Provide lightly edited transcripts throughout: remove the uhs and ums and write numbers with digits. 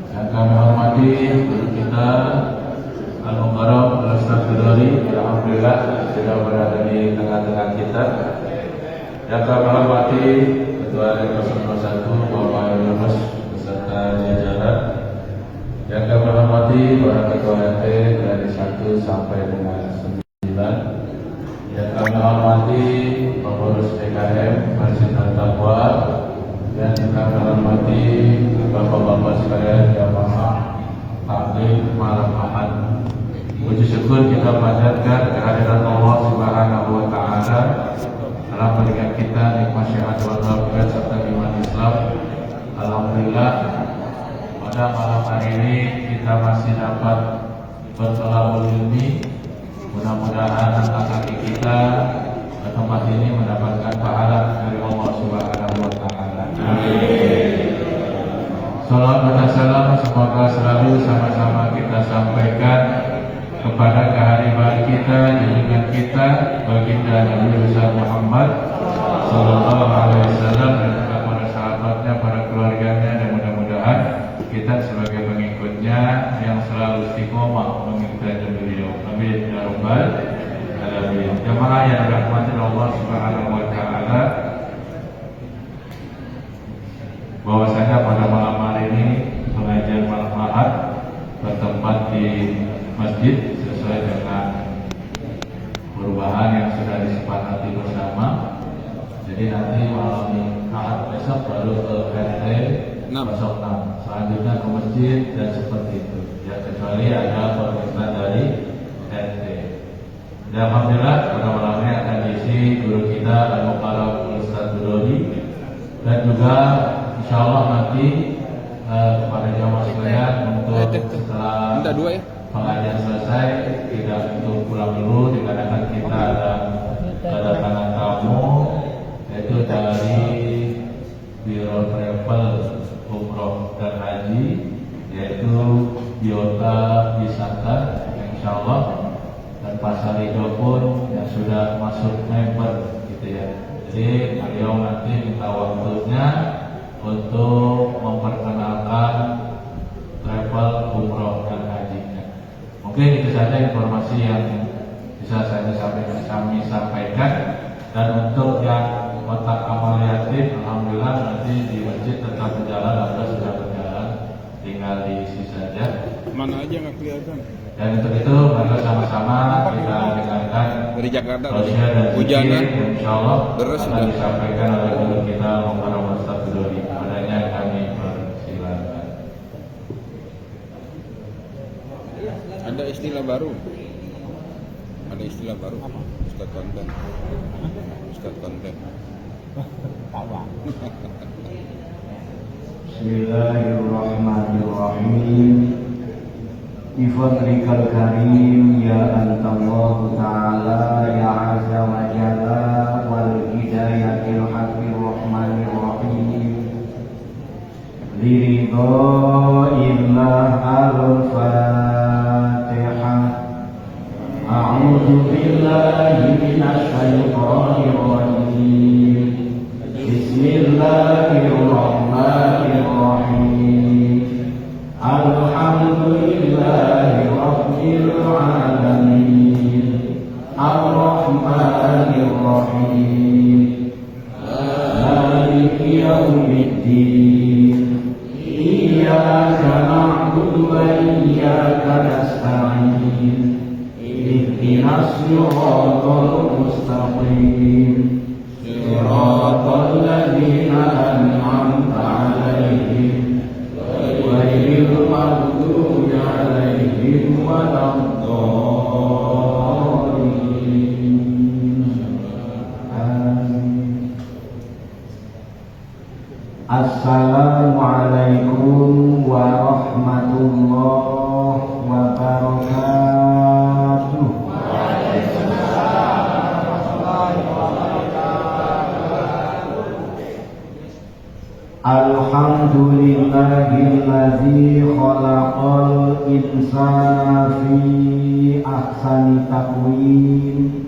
Yang kami hormati guru kita Al-Mukarram Al-Ustaz Bidori, alhamdulillah sudah berada di tengah-tengah kita. Yang kami hormati Ketua RW 01 Bapak Yunus beserta jajaran. Yang kami hormati para ketua RT dari 1 sampai dengan 9. Yang kami hormati pengurus PKM Masjid Al-Taqwa. Dan kami hormati bapak-bapak sekalian jamaah taklim malam Ahad. Puji syukur kita panjatkan kehadiran Allah Subhanahu wa taala dalam memberikan kita nikmat syahadat wal wafat serta iman Islam. Alhamdulillah pada malam hari ini kita masih dapat bertolak ilmi. Mudah-mudahan angkat kaki kita ke tempat ini mendapatkan pahala dari Allah Subhanahu wa taala. Salawat dan salam semoga selalu sama-sama kita sampaikan kepada kehariban kita, junjungan kita, baginda Nabi besar Muhammad Sallallahu Alaihi Wasallam dan juga para sahabatnya, para keluarganya, dan mudah-mudahan kita sebagai pengikutnya yang selalu istiqomah mengikuti beliau. Amin ya rabbal alamin. Jamaah yang dirahmati Allah Subhanahu wa taala, bahwasanya pada malam hari ini pengajian malam Ahad bertempat di masjid sesuai dengan perubahan yang sudah disepakati bersama. Jadi nanti malam Ahad besok baru ke RT 06, selanjutnya ke masjid dan seperti itu. Ya, kecuali ada permintaan dari RT. Dan alhamdulillah pada malam ini akan diisi guru kita Al-Mukarram Ustaz Bidori, dan juga insyaallah nanti kepada jamaah sekalian untuk setelah pengajian selesai tidak untuk pulang dulu, dikarenakan kita ada kedatangan tamu yaitu dari Biro Travel Umroh dan Haji, yaitu Biota Wisata insyaallah, dan Pak Sarido pun yang sudah masuk member gitu ya. Jadi beliau nanti minta waktunya untuk memperkenalkan travel umroh dan hajinya. Mungkin itu saja informasi yang bisa saya sampaikan. Dan untuk yang kotak amal yatim, alhamdulillah nanti di masjid tetap berjalan atau sudah berjalan, tinggal diisi saja. Mana aja nggak kelihatan. Dan untuk itu mari sama-sama kita dengarkan dari Jakarta hujan kan insyaallah beres akan disampaikan oleh guru kita Muhammad Ustaz Bidori. Padanya kami persilakan. Ada istilah baru. Ada istilah baru. Ustaz konten. Ustaz konten. Bismillahirrahmanirrahim. Bifadlikal karim ya antallahu ta'ala ya azza wa jalla wal hidayatil haqqir rahmanir rahim liridho illah al-fatihah. A'udhu billahi minas syaitanir rajim. Bismillahirrahmanirrahim. Alhamdulillahi rabbil alamin. Ar-Rahmanir Rahim. Maliki yaumiddin. Iyyaka na'budu wa iyyaka nasta'in. Ihdinas siratal mustaqim. Siratal ladzina an'amta 'alaihim ghairil maghdubi 'alaihim waladdallin. Assalamualaikum warahmatullahi wabarakatuh. Alhamdulillahilladzi khalaqal insana fi ahsani taqwim.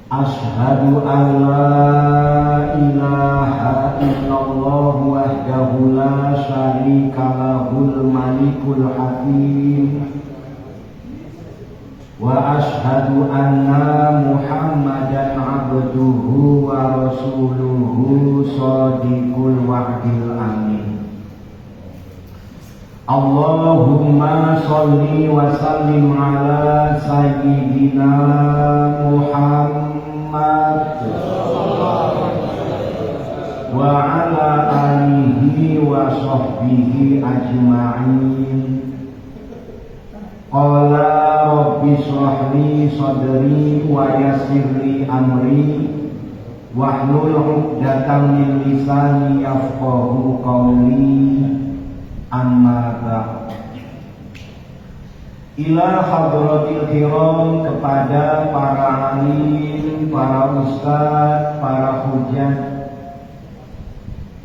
Ashhadu an la ilaha illallah wahdahu la syarika lahul malikul hakim. Wa ashhadu anna Muhammadan abduhu wa rasuluhu shadiqul wa'dil amin. Allahumma sholli wa sallim ala sayyidina Muhammad wa ala alihi wa sahbihi ajma'in. Qala rabbi shrah li sadri wa yassir li amri wahlul 'uqdatam min lisani yafqahu qawli. Amma ba'd. Ila hadratil kiram, kepada para alim, para ustaz, para hujah,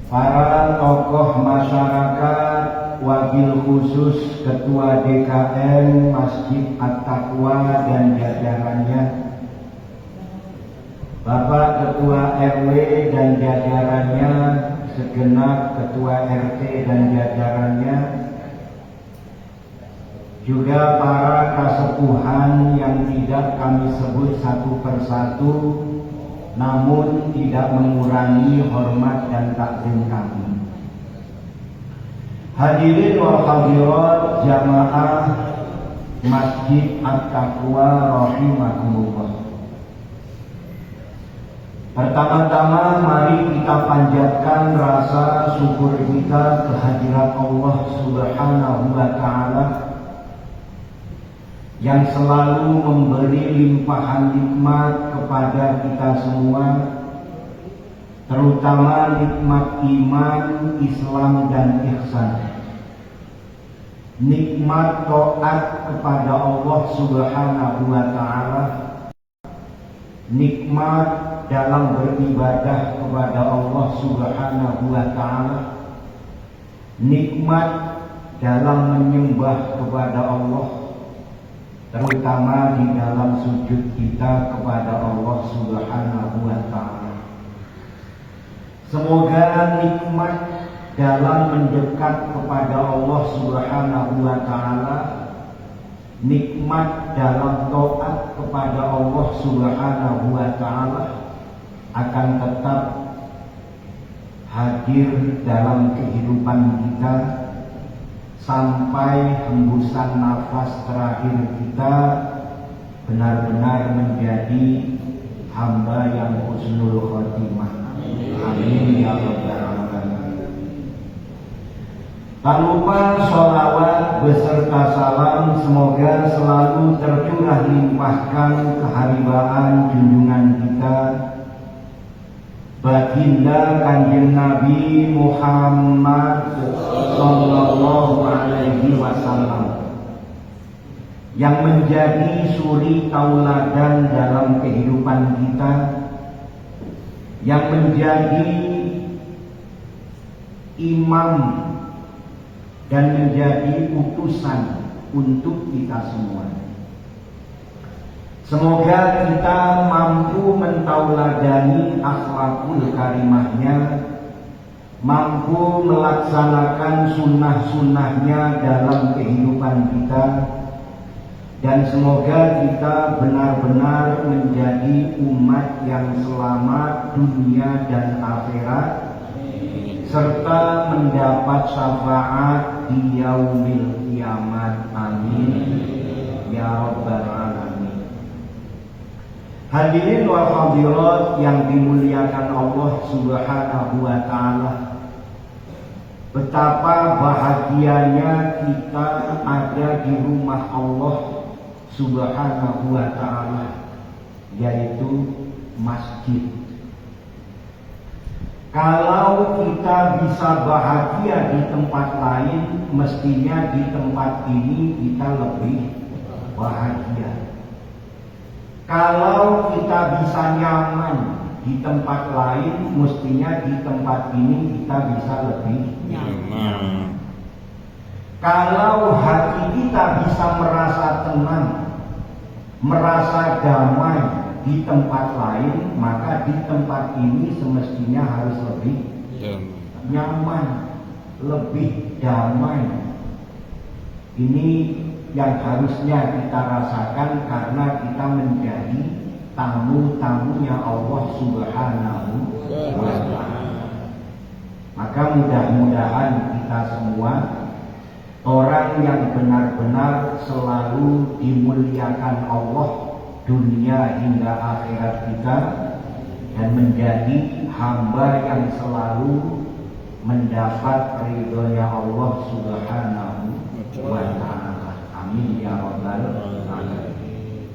para tokoh masyarakat, wabil khusus Ketua DKM Masjid At-Taqwa dan jajarannya, Bapak Ketua RW dan jajarannya, segenap Ketua RT dan jajarannya, juga para kasepuhan yang tidak kami sebut satu persatu, namun tidak mengurangi hormat dan takzim kami. Hadirin wal hadirat jamaah Masjid At-Taqwa rahimakumullah. Pertama-tama mari kita panjatkan rasa syukur kita kehadirat Allah Subhanahu wa Ta'ala yang selalu memberi limpahan nikmat kepada kita semua, terutama nikmat iman, Islam dan ihsan, nikmat taat kepada Allah Subhanahu wa Ta'ala, nikmat dalam beribadah kepada Allah Subhanahu wa Ta'ala, nikmat dalam menyembah kepada Allah, terutama di dalam sujud kita kepada Allah Subhanahu wa Ta'ala. Semoga nikmat dalam mendekat kepada Allah Subhanahu wa Ta'ala, nikmat dalam taat kepada Allah Subhanahu wa Ta'ala akan tetap hadir dalam kehidupan kita sampai hembusan nafas terakhir kita, benar-benar menjadi hamba yang husnul khotimah. Amin ya rabbal alamin. Tak lupa sholawat beserta salam semoga selalu tercurah limpahkan keharibaan junjungan kita, Baginda Kanjeng Nabi Muhammad sallallahu alaihi wasallam, yang menjadi suri tauladan dalam kehidupan kita, yang menjadi imam dan menjadi utusan untuk kita semua. Semoga kita mampu mentauladani akhlakul karimahnya, mampu melaksanakan sunnah-sunnahnya dalam kehidupan kita, dan semoga kita benar-benar menjadi umat yang selamat dunia dan akhirat, serta mendapat syafaat di yaumil kiamat. Amin ya rabbal alamin. Hadirin wal hadirat yang dimuliakan Allah Subhanahu wa Ta'ala, betapa bahagianya kita ada di rumah Allah Subhanahu wa Ta'ala, yaitu masjid. Kalau kita bisa bahagia di tempat lain, mestinya di tempat ini kita lebih bahagia. Kalau kita bisa nyaman di tempat lain, mestinya di tempat ini kita bisa lebih nyaman. Kalau hati kita bisa merasa tenang, merasa damai di tempat lain, maka di tempat ini semestinya harus lebih nyaman, lebih damai. Ini yang harusnya kita rasakan karena kita menjadi tamu-tamunya Allah Subhanahu wa Ta'ala. Maka mudah-mudahan kita semua orang yang benar-benar selalu dimuliakan Allah dunia hingga akhirat kita, dan menjadi hamba yang selalu mendapat ridhonya Allah Subhanahu wa Ta'ala. Amin ya rabbal alamin.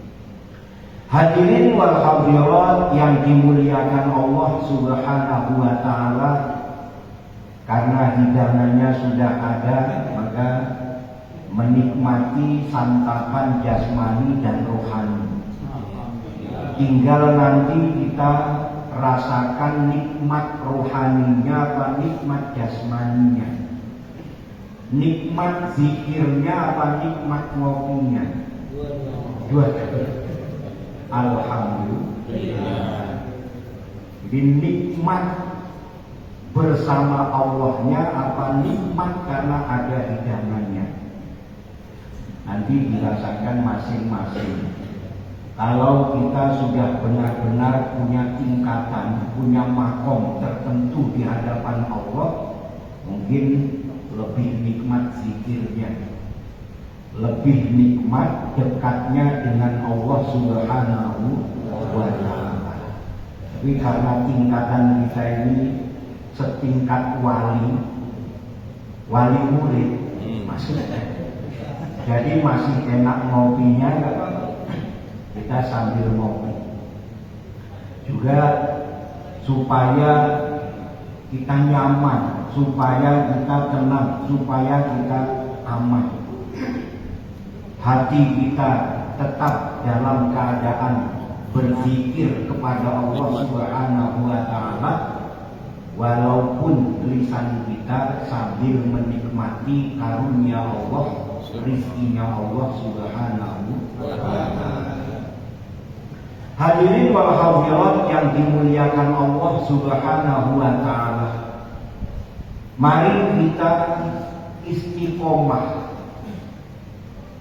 Hadirin wal hadirat yang dimuliakan Allah Subhanahu wa Ta'ala, karena hidangannya sudah ada, maka menikmati santapan jasmani dan rohani. Tinggal nanti kita rasakan nikmat rohaninya apa nikmat jasmaninya, nikmat zikirnya apa nikmat ngopinya. Dua. Alhamdulillah. Jadi nikmat bersama Allahnya apa nikmat karena ada hidangannya. Nanti dirasakan masing-masing. Kalau kita sudah benar-benar punya tingkatan, punya makom tertentu di hadapan Allah, mungkin lebih nikmat zikirnya, lebih nikmat dekatnya dengan Allah Subhanahu wa Ta'ala. Tapi karena tingkatan kita ini setingkat wali murid, maksudnya, jadi masih enak ngopinya, kita sambil ngopi juga supaya kita nyaman, supaya kita tenang, supaya kita aman, hati kita tetap dalam keadaan berzikir kepada Allah Subhanahu wa Ta'ala, walaupun lisan kita sambil menikmati karunia Allah, rizkinya Allah Subhanahu wa Ta'ala. Hadirin wal hadirat yang dimuliakan Allah Subhanahu wa Ta'ala, mari kita istiqomah,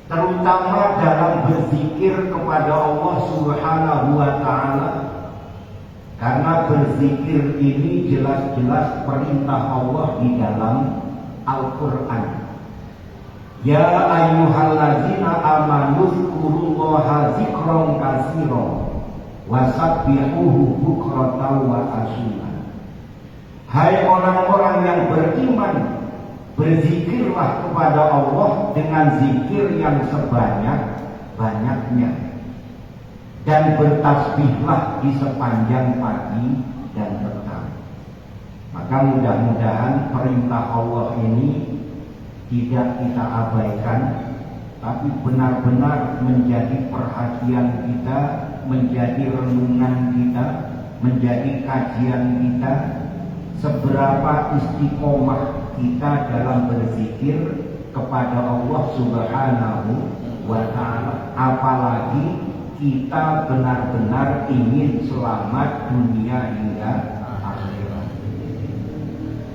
terutama dalam berzikir kepada Allah Subhanahu wa Ta'ala, karena berzikir ini jelas-jelas perintah Allah di dalam Al-Quran. Ya ayyuhallazina amanu dzkurullaha dzikran katsiran wasabbihuhu bukratan wa asila. Hai orang-orang yang beriman, berzikirlah kepada Allah dengan zikir yang sebanyak-banyaknya, dan bertasbihlah di sepanjang pagi dan petang. Maka mudah-mudahan perintah Allah ini tidak kita abaikan, tapi benar-benar menjadi perhatian kita, menjadi renungan kita, menjadi kajian kita, seberapa istiqomah kita dalam berzikir kepada Allah Subhanahu wa Ta'ala. Apalagi kita benar-benar ingin selamat dunia hingga akhirat.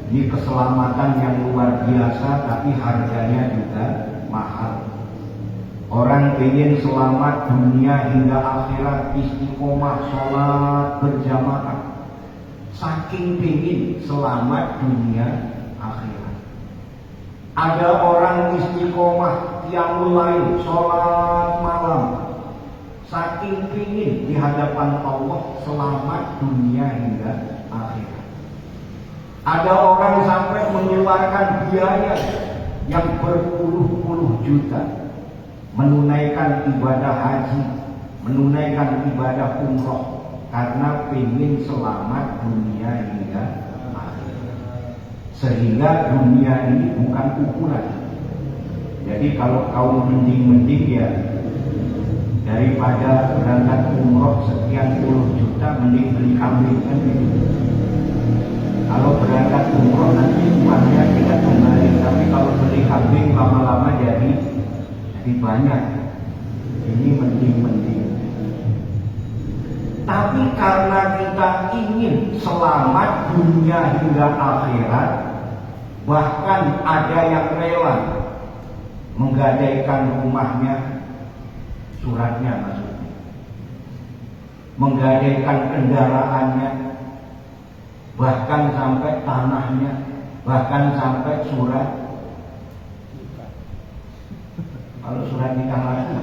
Ini keselamatan yang luar biasa, tapi harganya juga mahal. Orang ingin selamat dunia hingga akhirat, istiqomah sholat berjamaah, saking ingin selamat dunia akhirat. Ada orang istiqomah qiyamul lail, sholat malam, saking ingin di hadapan Allah selamat dunia hingga akhirat. Ada orang sampai mengeluarkan biaya yang berpuluh-puluh juta menunaikan ibadah haji, menunaikan ibadah umroh, karena ingin selamat dunia hingga akhirat. Sehingga dunia ini bukan ukuran. Jadi kalau kaum mending-mending ya, daripada berangkat umroh sekian puluh juta, mending beli kambing kan gitu. Kalau berangkat umroh nanti uangnya tidak kembali, tapi kalau beli kambing lama-lama jadi banyak. Ini mending-mending. Tapi karena kita ingin selamat dunia hingga akhirat, Bahkan ada yang rela menggadaikan rumahnya, suratnya maksudnya, menggadaikan kendaraannya, bahkan sampai tanahnya, bahkan sampai surat. Kalau surat nikah lagi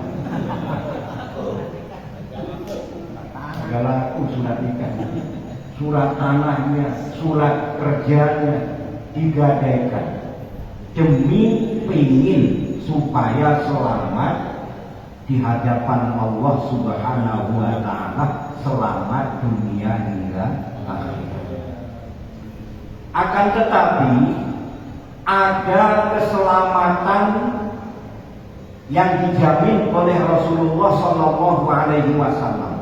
agak laku surat nikah. Surat tanahnya, surat kerjanya digadaikan demi pingin supaya selamat di hadapan Allah Subhanahu wa Ta'ala, selamat dunia hingga akhirat. Akan tetapi ada keselamatan yang dijamin oleh Rasulullah Shallallahu Alaihi Wasallam.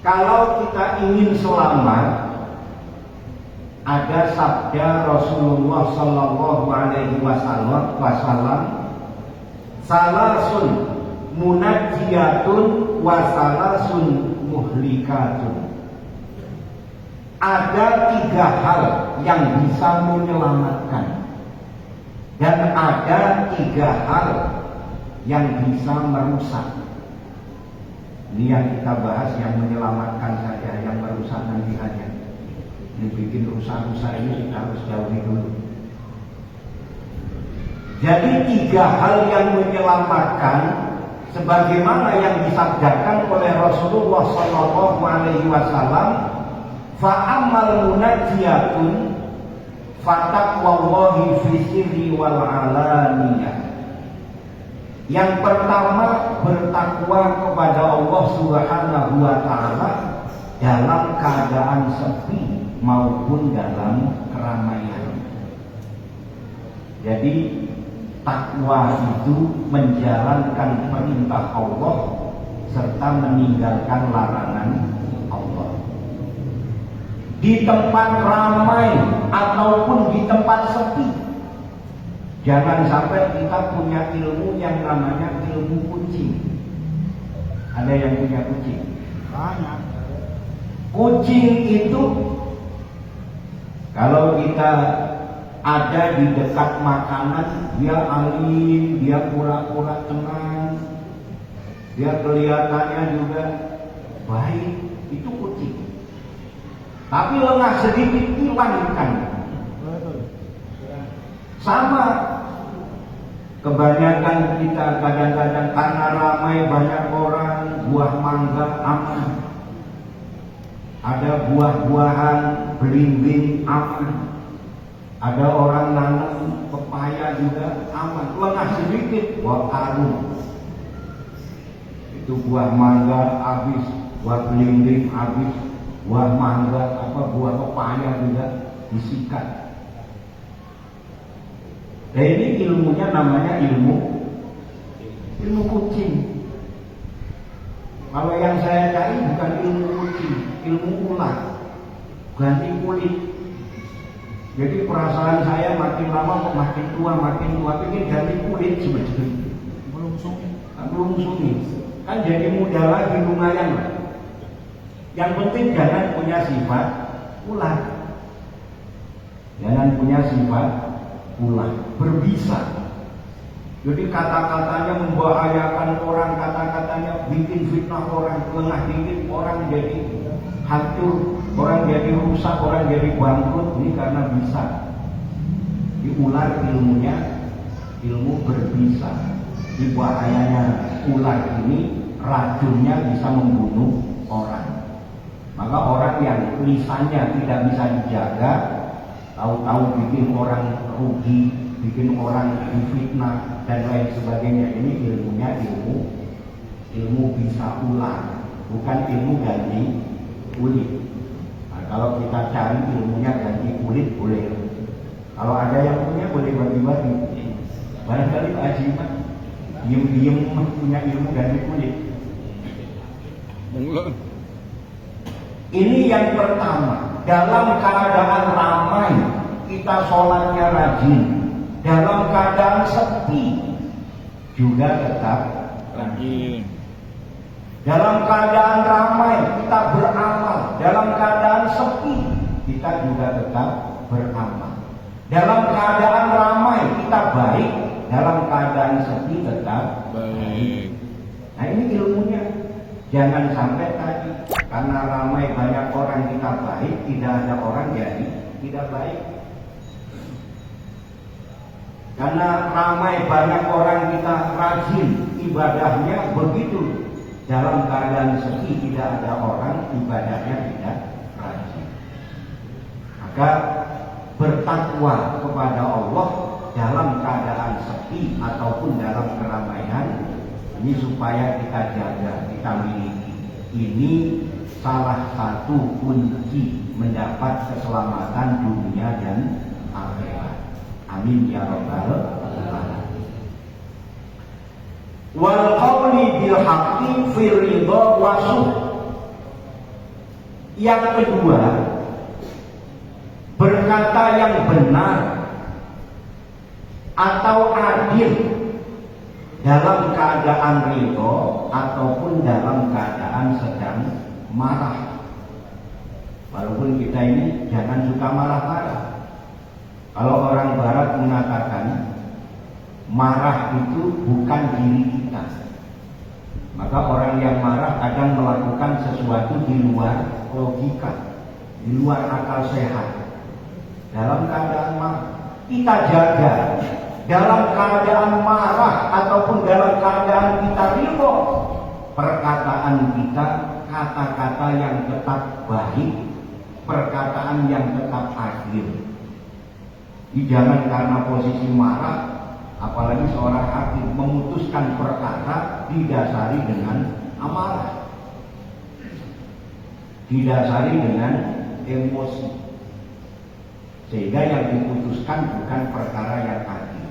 Kalau kita ingin selamat, ada sabda Rasulullah Shallallahu Alaihi Wasallam, salasun munajjiyatun wa salasun muhlikatun. Ada 3 hal yang bisa menyelamatkan, dan ada 3 hal yang bisa merusak. Ini yang kita bahas, yang menyelamatkan saja, yang merusak nanti aja. Ini bikin rusak-rusak ini kita harus jauhi dulu. Jadi 3 hal yang menyelamatkan, sebagaimana yang disabdakan oleh Rasulullah Shallallahu Alaihi Wasallam, fa'amal munajjiyatun fataqwallahi fi sirri wal alaniyah. Yang pertama, bertakwa kepada Allah Subhanahu wa Ta'ala dalam keadaan sepi maupun dalam keramaian. Jadi takwa itu menjalankan perintah Allah serta meninggalkan larangan Allah. Di tempat ramai ataupun di tempat sepi, jangan sampai kita punya ilmu yang namanya ilmu kucing. Ada yang punya kucing? Banyak. Kucing itu kalau kita ada di dekat makanan, dia alim, dia pura-pura tenang, dia kelihatannya juga baik, itu kucing. Tapi lengah sedikit hilangkan. Sama, kebanyakan kita kadang-kadang karena ramai banyak orang, buah mangga aman, ada buah-buahan belimbing aman, ada orang nanam pepaya juga aman. Lengah sedikit, buah karung, itu buah mangga habis, buah belimbing habis, buah mangga buah pepaya juga disikat. Nah, ini ilmunya namanya ilmu kucing. Kalau yang saya cari bukan ilmu kucing, ilmu ular, ganti kulit. Jadi perasaan saya makin lama makin tua, ingin ganti kulit sebetulnya. Belum sunyi. Kan jadi muda lagi, lumayan lah. Yang penting jangan punya sifat ular. Jangan punya sifat ular, berbisa. Jadi kata-katanya membahayakan orang, kata-katanya bikin fitnah orang, lengah dikit orang jadi hancur, orang jadi rusak, orang jadi bangkrut. Ini karena bisa. Di ular ilmunya ilmu berbisa. Di bahayanya ular ini, racunnya bisa membunuh orang. Maka orang yang lisannya tidak bisa dijaga, tahu-tahu bikin orang rugi, bikin orang difitnah dan lain sebagainya. Ini ilmunya ilmu bisa ular, bukan ilmu ganti kulit. Nah, kalau kita cari ilmunya ganti kulit boleh. Kalau ada yang punya boleh bagi-bagi. Barangkali Pak Haji diem-diem punya ilmu ganti kulit. Ini yang pertama. Dalam keadaan ramai kita sholatnya rajin, dalam keadaan sepi juga tetap rajin. Dalam keadaan ramai kita beramal, dalam keadaan sepi kita juga tetap beramal. Dalam keadaan ramai kita baik, dalam keadaan sepi tetap Baik. Nah ini ilmunya. Jangan sampai tadi karena ramai banyak orang kita baik, tidak ada orang jadi tidak baik. Karena ramai banyak orang kita rajin ibadahnya, begitu dalam keadaan sepi tidak ada orang, ibadahnya tidak rajin. Maka bertakwa kepada Allah dalam keadaan sepi ataupun dalam keramaian, ini supaya kita jaga, kita miliki. Ini salah satu kunci mendapat keselamatan dunia dan akhirat. Amin ya rabbal alamin. Wal qawli bil haqqi fir ridha wa suh. Yang kedua, berkata yang benar atau adil dalam keadaan ridho ataupun dalam keadaan sedang marah. Walaupun kita ini jangan suka marah-marah. Kalau orang barat mengatakan marah itu bukan diri kita, maka orang yang marah kadang melakukan sesuatu di luar logika, di luar akal sehat. Dalam keadaan marah kita jaga, dalam keadaan marah ataupun dalam keadaan kita ridho, perkataan kita kata-kata yang tetap baik, perkataan yang tetap adil. Jangan karena posisi marah, apalagi seorang hakim memutuskan perkara didasari dengan amarah, didasari dengan emosi, sehingga yang diputuskan bukan perkara yang adil.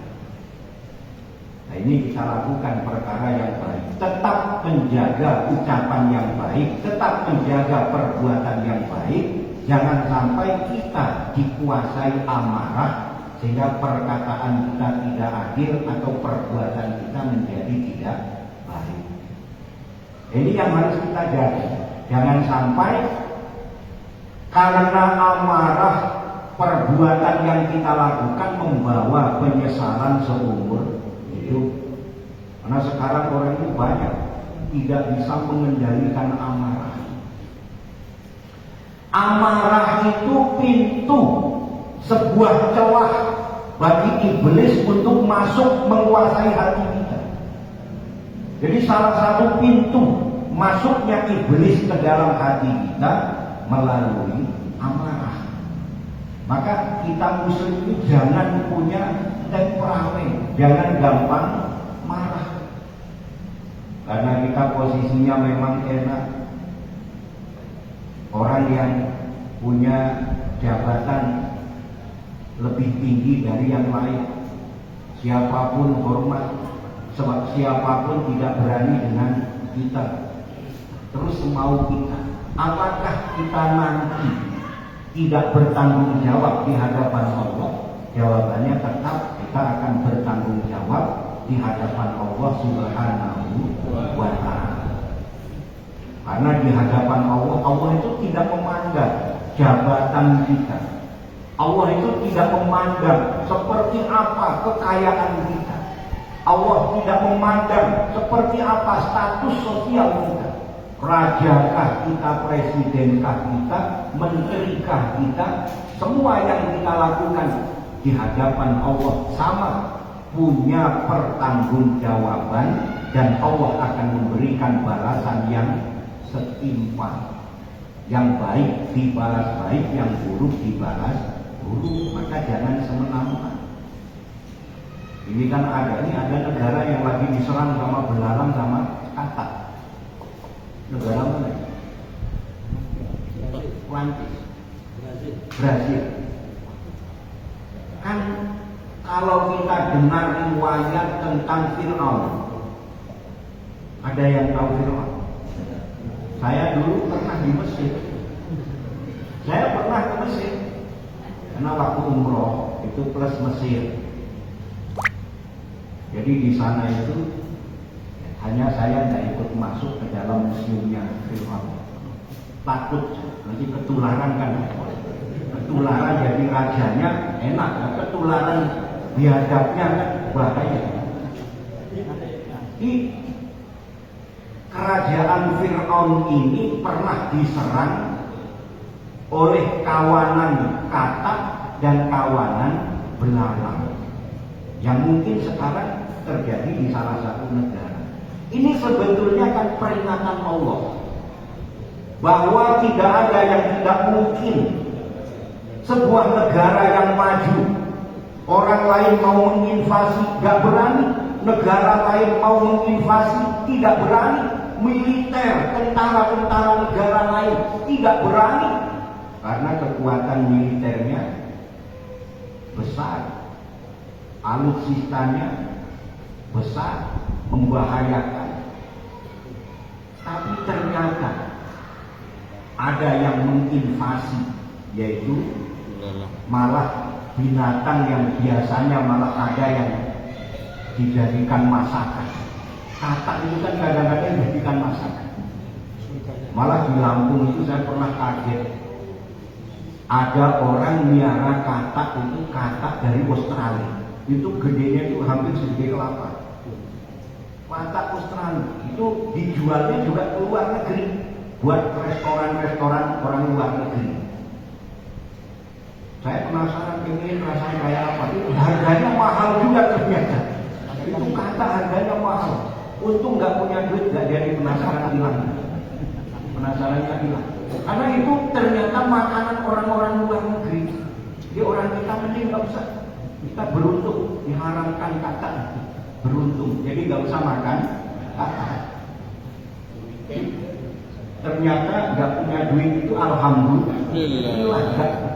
Nah ini kita lakukan perkara yang baik, tetap menjaga ucapan yang baik, tetap menjaga perbuatan yang baik. Jangan sampai kita dikuasai amarah sehingga perkataan kita tidak adil atau perbuatan kita menjadi tidak baik. Ini yang harus kita jaga. Jangan sampai karena amarah perbuatan yang kita lakukan membawa penyesalan seumur hidup. Karena sekarang orang itu banyak tidak bisa mengendalikan amarah. Amarah itu pintu, sebuah celah bagi iblis untuk masuk menguasai hati kita. Jadi salah satu pintu masuknya iblis ke dalam hati kita melalui amarah. Maka kita muslim itu jangan punya temperamen, jangan gampang marah. Karena kita posisinya memang enak. Orang yang punya jabatan lebih tinggi dari yang lain, siapapun hormat, sebab siapapun tidak berani dengan kita. Terus mau kita, apakah kita nanti tidak bertanggung jawab di hadapan Allah? Jawabannya tetap kita akan bertanggung jawab di hadapan Allah Subhanahu wa ta'ala. Karena di hadapan Allah, Allah itu tidak memandang jabatan kita. Allah itu tidak memandang seperti apa kekayaan kita. Allah tidak memandang seperti apa status sosial kita. Rajakah kita, presidenkah kita, menterikah kita, semua yang kita lakukan di hadapan Allah sama, punya pertanggungjawaban, dan Allah akan memberikan balasan yang setimpal. Yang baik dibalas baik, yang buruk dibalas buruk. Maka jangan semena-mena. Ini kan ada negara yang lagi diserang sama belalang sama katak. Negara mana? Prancis, Brasil. Kan kalau kita dengar riwayat tentang Fir'aun, ada yang tahu Fir'aun? Saya dulu pernah di Mesir. Saya pernah ke Mesir karena waktu umroh itu plus Mesir. Jadi di sana itu hanya saya tidak ikut masuk ke dalam museumnya Fir'aun. Takut nanti ketularan kan. ketularan jadi rajanya enak, ketularan biadabnya kan bahaya. Di kerajaan Fir'aun ini pernah diserang oleh kawanan Katak dan kawanan belalang yang mungkin sekarang terjadi di salah satu negara. Ini sebetulnya kan peringatan Allah bahwa tidak ada yang tidak mungkin. Sebuah negara yang maju, orang lain mau menginvasi gak berani, negara lain mau menginvasi tidak berani, militer, tentara-tentara negara lain tidak berani karena kekuatan militernya besar, alutsistanya besar, membahayakan. Tapi ternyata ada yang menginvasi, yaitu malah binatang yang biasanya malah ada yang dijadikan masakan. Katak itu kan kadang-kadang dijadikan masakan. Malah di Lampung itu saya pernah kaget, ada orang miara katak itu, katak dari Australia. Itu gedenya itu hampir segede kelapa. Katak Australia itu dijualnya juga ke luar negeri buat restoran-restoran orang luar negeri. Saya penasaran pengen rasanya kayak apa. Itu harganya mahal juga ternyata. Itu kata harganya mahal. Untung nggak punya duit, nggak jadi penasaran hilang. Penasarannya hilang. Karena itu ternyata makanan orang-orang luar negeri. Jadi orang kita mending nggak usah. Kita beruntung diharamkan kata beruntung. Jadi nggak usah makan kata. Ternyata nggak punya duit itu alhamdulillah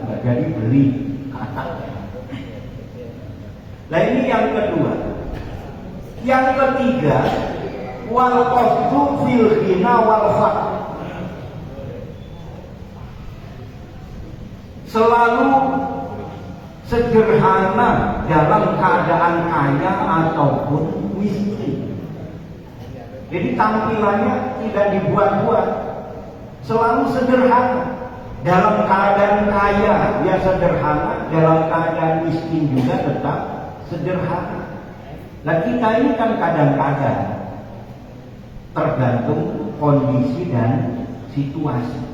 nggak jadi beli kata. Nah ini yang kedua. Yang ketiga, wal qasdu fil ghina wal faqr. Selalu sederhana dalam keadaan kaya ataupun miskin. Jadi tampilannya tidak dibuat-buat, selalu sederhana. Dalam keadaan kaya dia sederhana, dalam keadaan miskin juga tetap sederhana. Nah kita ini kan kadang-kadang tergantung kondisi dan situasi.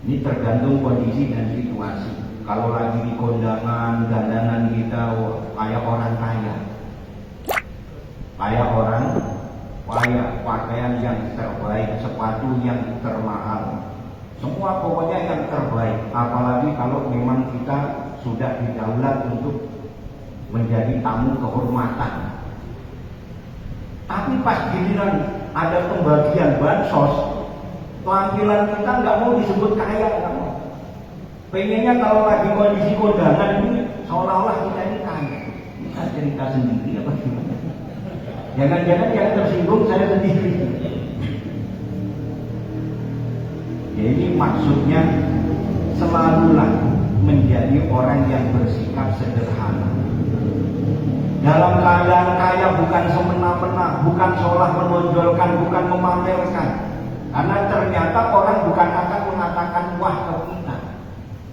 Ini tergantung kondisi dan situasi. Kalau lagi di kondangan, dandanan kita kayak orang kaya, kayak orang kaya, pakaian yang terbaik, sepatu yang termahal, semua pokoknya yang terbaik. Apalagi kalau memang kita sudah didaulat untuk menjadi tamu kehormatan. Tapi pas giliran ada pembagian bansos, tampilan kita nggak mau disebut kaya, nggak mau. Pengennya kalau lagi kondisi kondangan ini seolah-olah kita ini kaya. Kita cerita sendiri apa gimana? Jangan-jangan yang tersinggung saya sendiri. Ya ini maksudnya selalulah menjadi orang yang bersikap sederhana. Dalam keadaan kaya bukan semena-mena, bukan seolah menonjolkan, bukan memamerkan. Karena ternyata orang bukan akan mengatakan wah ke kita,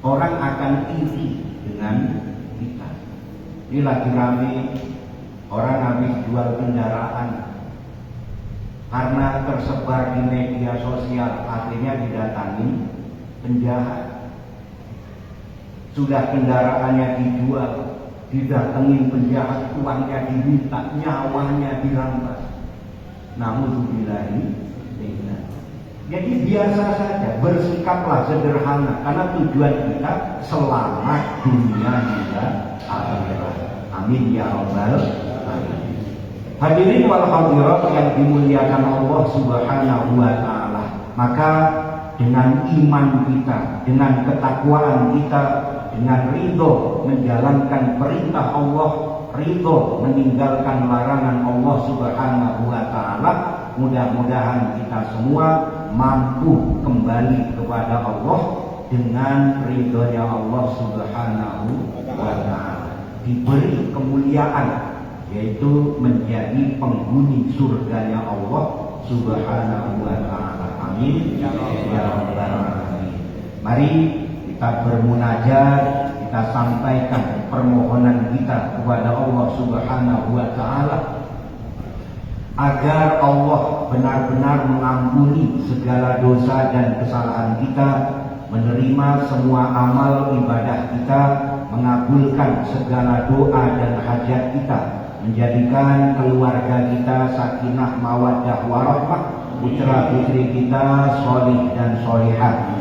orang akan iri dengan kita. Ini lagi rame, orang habis jual kendaraan karena tersebar di media sosial, akhirnya didatangi penjahat. Sudah kendaraannya dijual, didatengin penjahat, uangnya diminta, nyawanya dirampas. Naudzubillahi. Jadi biasa saja, bersikaplah sederhana karena tujuan kita selamat dunia juga akhirat. Amin ya rabbal alamin. Hadirin wal hadirat yang dimuliakan Allah Subhanahu wa taala. Maka dengan iman kita, dengan ketakwaan kita, dengan ridho menjalankan perintah Allah, ridho meninggalkan larangan Allah Subhanahu wa taala, mudah-mudahan kita semua mampu kembali kepada Allah dengan ridhonya Allah Subhanahu wa taala, diberi kemuliaan yaitu menjadi penghuni surganya Allah Subhanahu wa taala. Amin ya rabbal alamin. Mari kita bermunajat, kita sampaikan permohonan kita kepada Allah Subhanahu wa Ta'ala agar Allah benar-benar mengampuni segala dosa dan kesalahan kita, menerima semua amal ibadah kita, mengabulkan segala doa dan hajat kita, menjadikan keluarga kita sakinah mawaddah warahmah, putra putri kita sholih dan sholihah.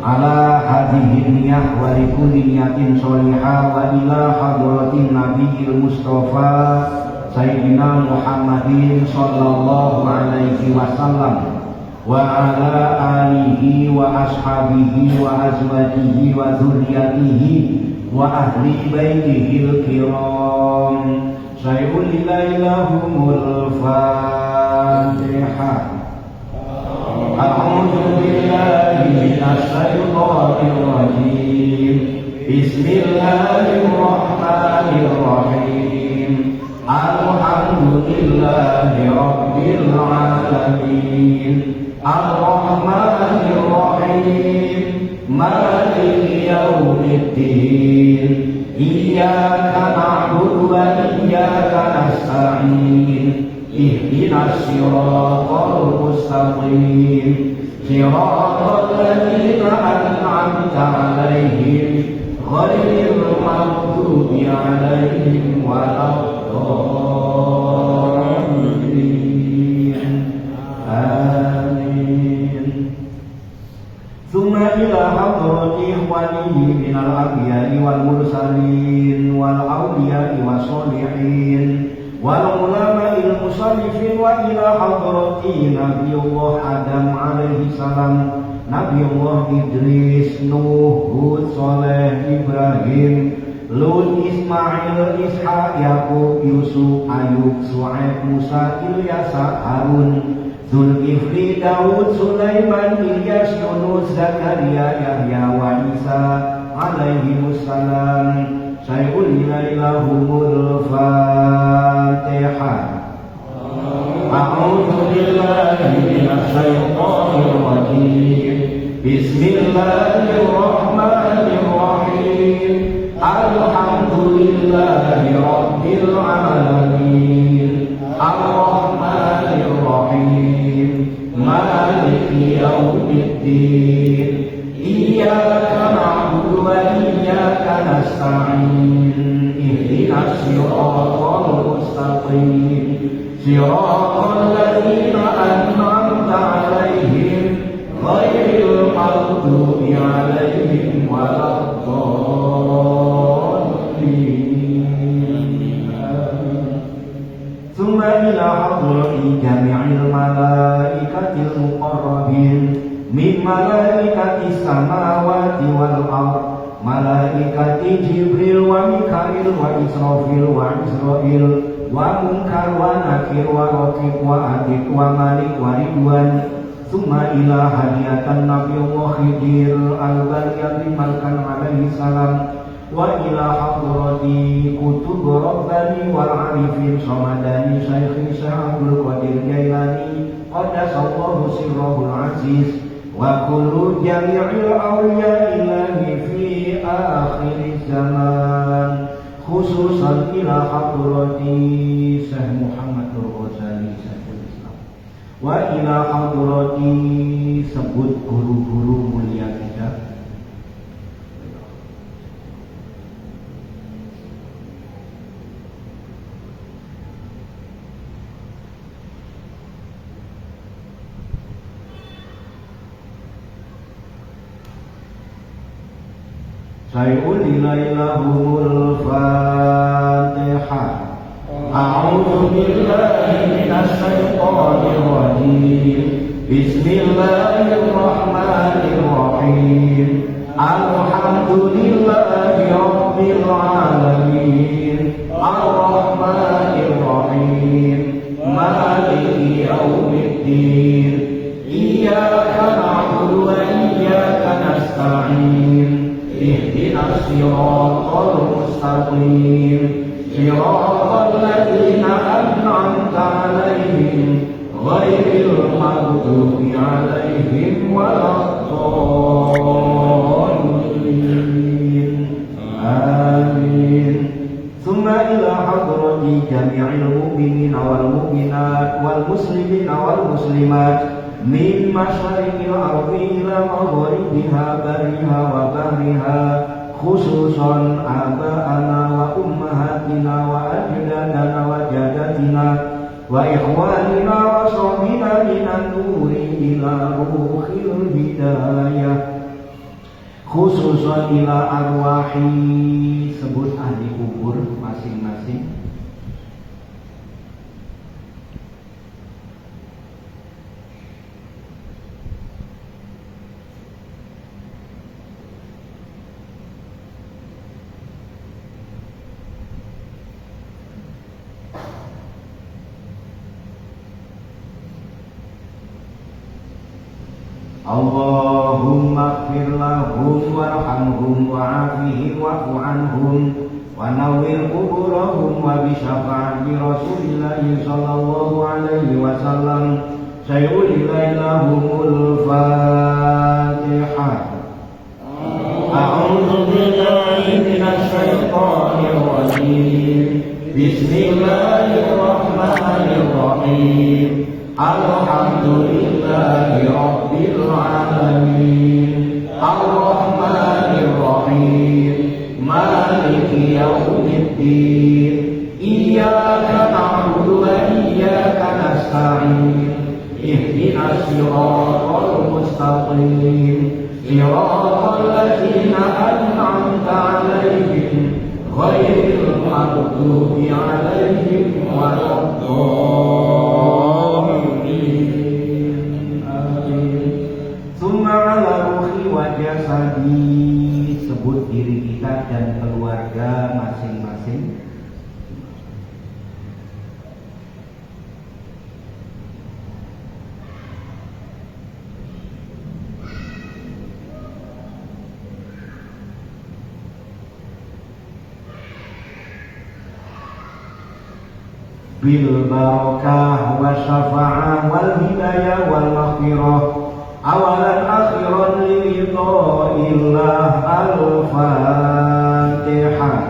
Ala hadhihi niyah wa likulli niyatin sholihah wa ila hadratin nabiyil mustafa Sayyidina Muhammadin sallallahu alaihi wasallam wa ala alihi wa ashabihi wa azwajihi wa dzurriyyatihi wa ahli baitihil kiram. Sayyidul ilaihumul Fatihah. A'udzu billahi minasy syaithanir rajim. Bismillahirrahmanirrahim. Alhamdulillahi rabbil alamin. Ar-Rahmanir Rahim. Maliki yaumiddin. Iyyaka na'budu wa iyyaka nasta'in. Ihdinas siratal mustaqim. Siratal ladzina an'amta 'alaihim ghairil maghdubi 'alaihim waladdallin. Amin. Tsumma ila hadrati ikhwanihi minal anbiya'i wal mursalin wal awliya'i was sholihin wal ulama'il musannifin wa ila hadrati Nabiullah Adam alaihi salam, Nabiullah Idris, Nuh, Hud, Saleh, Ibrahim, Lut, Ismail, Ishaq, Yakub, Yusuf, Ayub, Su'aib, Musa, Ilyas, Harun, Zulkifli, Daud, Sulaiman, Ilyas, Yunus, Zakaria, Yahya wa Isa alaihimussalam. Sayyidul ilaihumul Fatihah. A'udzu billahi minasy syaithanir rajim. Bismillahirrahmanirrahim. Alhamdulillahi rabbil alamin. Ar-Rahmanir Rahim. Maliki yaumiddin. Iyyaka na'budu wa iyyaka nasta'in. Ihdinas siratal mustaqim. Siratal ladzina an'amta 'alaihim ghairil maghdubi 'alaihim waladdallin. Tsumma ila hadrati jami'il malaikatil muqarrabin min malaikatis samawati wal ardh, malaikati Jibril wa Mikail wa Israfil wa Israil wa Munkar wa Nakir wa Raqib wa Atid wa Malik wa Ridwan. Tsumma ila hadiyatan Nabiullah Khidir al-Bariyah Malkan alaihi salam wa ila hadrati kutub Rabbani wal arifin Samadani Syaikhi Syahadul Qadir Jailani qaddasallahu sirrahul aziz wa kullu jami'il awliya ilahi fi akhir zaman, khususan ila hadrati Syekh Muhammadur Ghazali Syekhul Islam wa ila hadrati sebut guru-guru mulia kita. Sayyidul ilaihumul Fatihah. A'udzu billahi minasy syaithanir rajim. Bismillahirrahmanirrahim. Alhamdulillahi rabbil alamin. Ar-Rahmanir Rahim. Maliki yaumiddin. Iyyaka na'budu wa iyyaka nasta'in. Ihdinas siratal mustaqim. Siratal ladzina an'amta 'alaihim ghairil maghdubi 'alaihim waladdallin. Amin. Tsumma ila hadrati jami'il mu'minina wal mu'minat wal muslimina wal muslimat min masyariqil ardi ila magharibiha barriha wa bahriha khususan aba'ana wa ummahatina wa ajdadana wa jadatina wa ikhwanina wa sahbina minan nuri ila ruhil hidayah khususan ila arwahi, sebut ahli kubur masing-masing. Allahumma ighfir lahum warhamhum wa'afihim wa'fu anhum wa nawwir quburahum wa bi syafa'ati Rasulillahi sallallahu alaihi wasallam. Sayyidillahumul Fatihah. A'udzu billahi minasy syaithanir rajim. Bismillahirrahmanirrahim. Alhamdulillahi Rabbil Alamin. Ar-Rahmanir Rahim. Maliki Yawmiddin. Iyyaka na'budu wa iyyaka nasta'in. Ihdinas siratal mustaqim. Siratal ladzina an'amta 'alaihim ghairil maghdubi 'alaihim waladdallin. Jasadi, sebut diri kita dan keluarga masing-masing. Bil barakah wa syafa'ah wal hidayah wal maghfirah awalan akhiran liridhaillah. Al-Fatihah.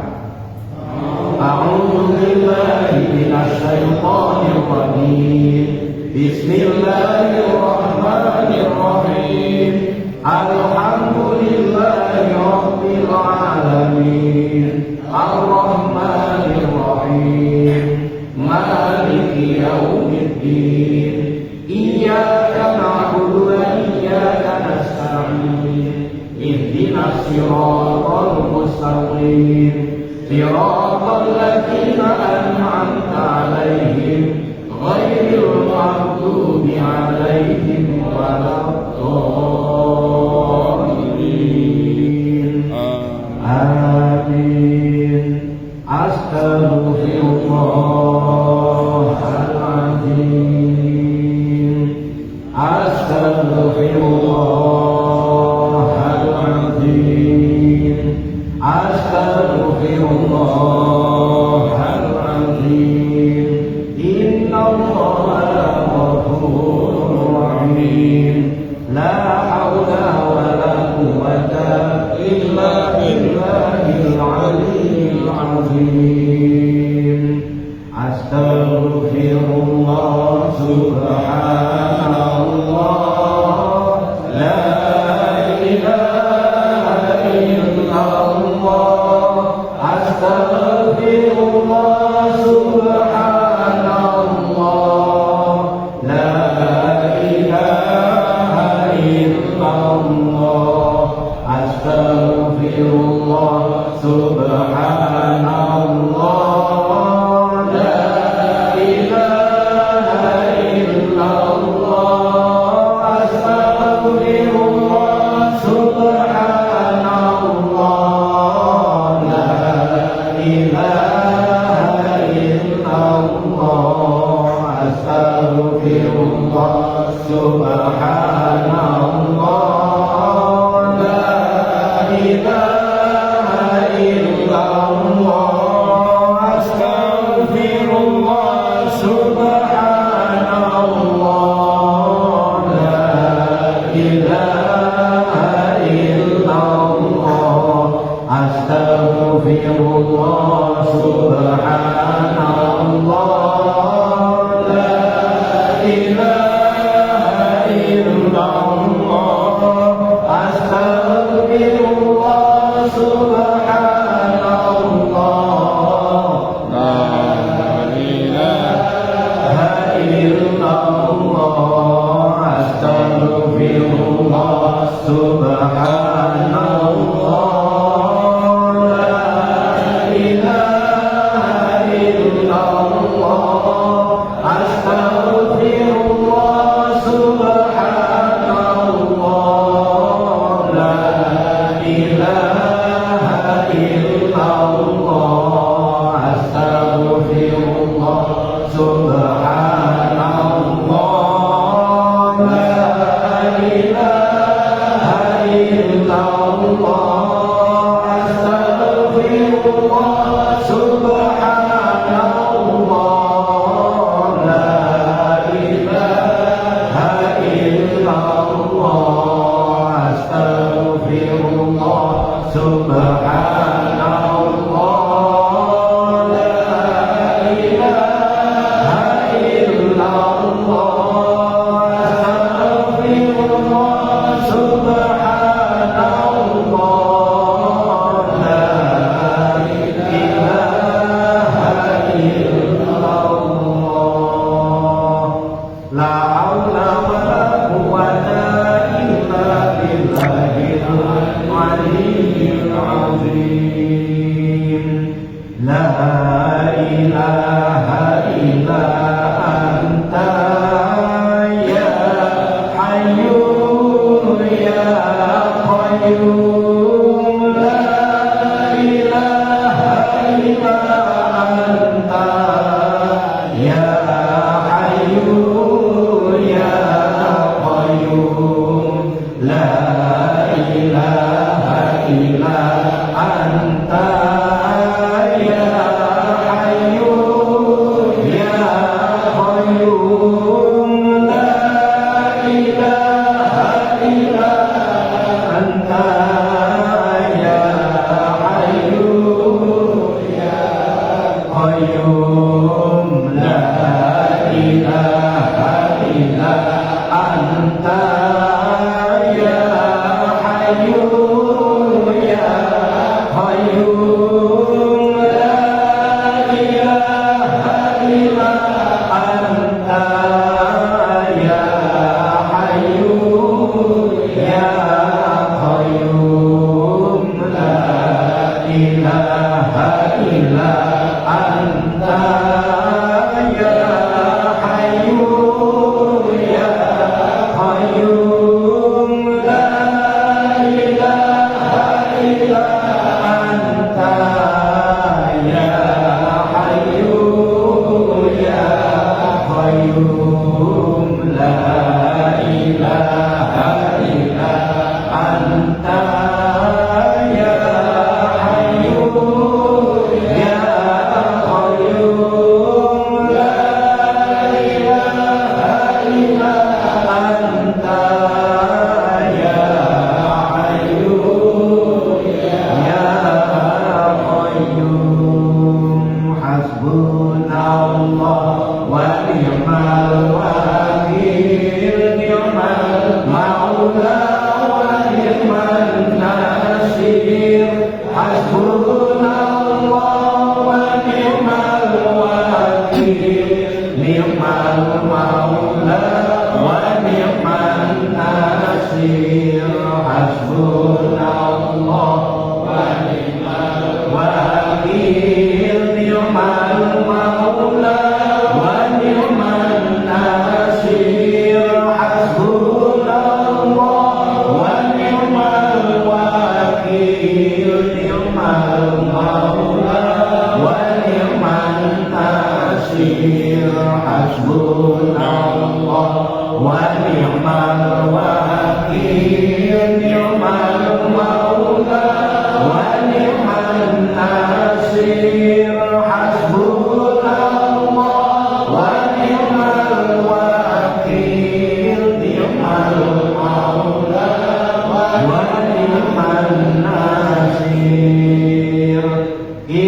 A'udzu billahi minasy syaithanir rajim. Bismillahirrahmanirrahim. Alhamdulillahi rabbil alamin. Ar-Rahmanir Rahim. Maliki yaumiddin. Iyyaka na'budu wa iyyaka nasta'in. Ihdinas siratal mustaqim. Siratal ladzina an'amta 'alaihim ghairil maghdubi 'alaihim waladdallin. Amin. Astaghfirullahaladzim. Astaghfirullahaladzim. Astaghfirullahaladzim. Innallaha ghafurur rahim. La haula wa la quwwata illa billahil aliyyil azim. Astaghfirullah subhanallah. La ilaha illallah. Astaghfirullah subhanallah. La ilaha illallah. Astaghfirullah subhanallah. Subhanallah. anta ya hayyu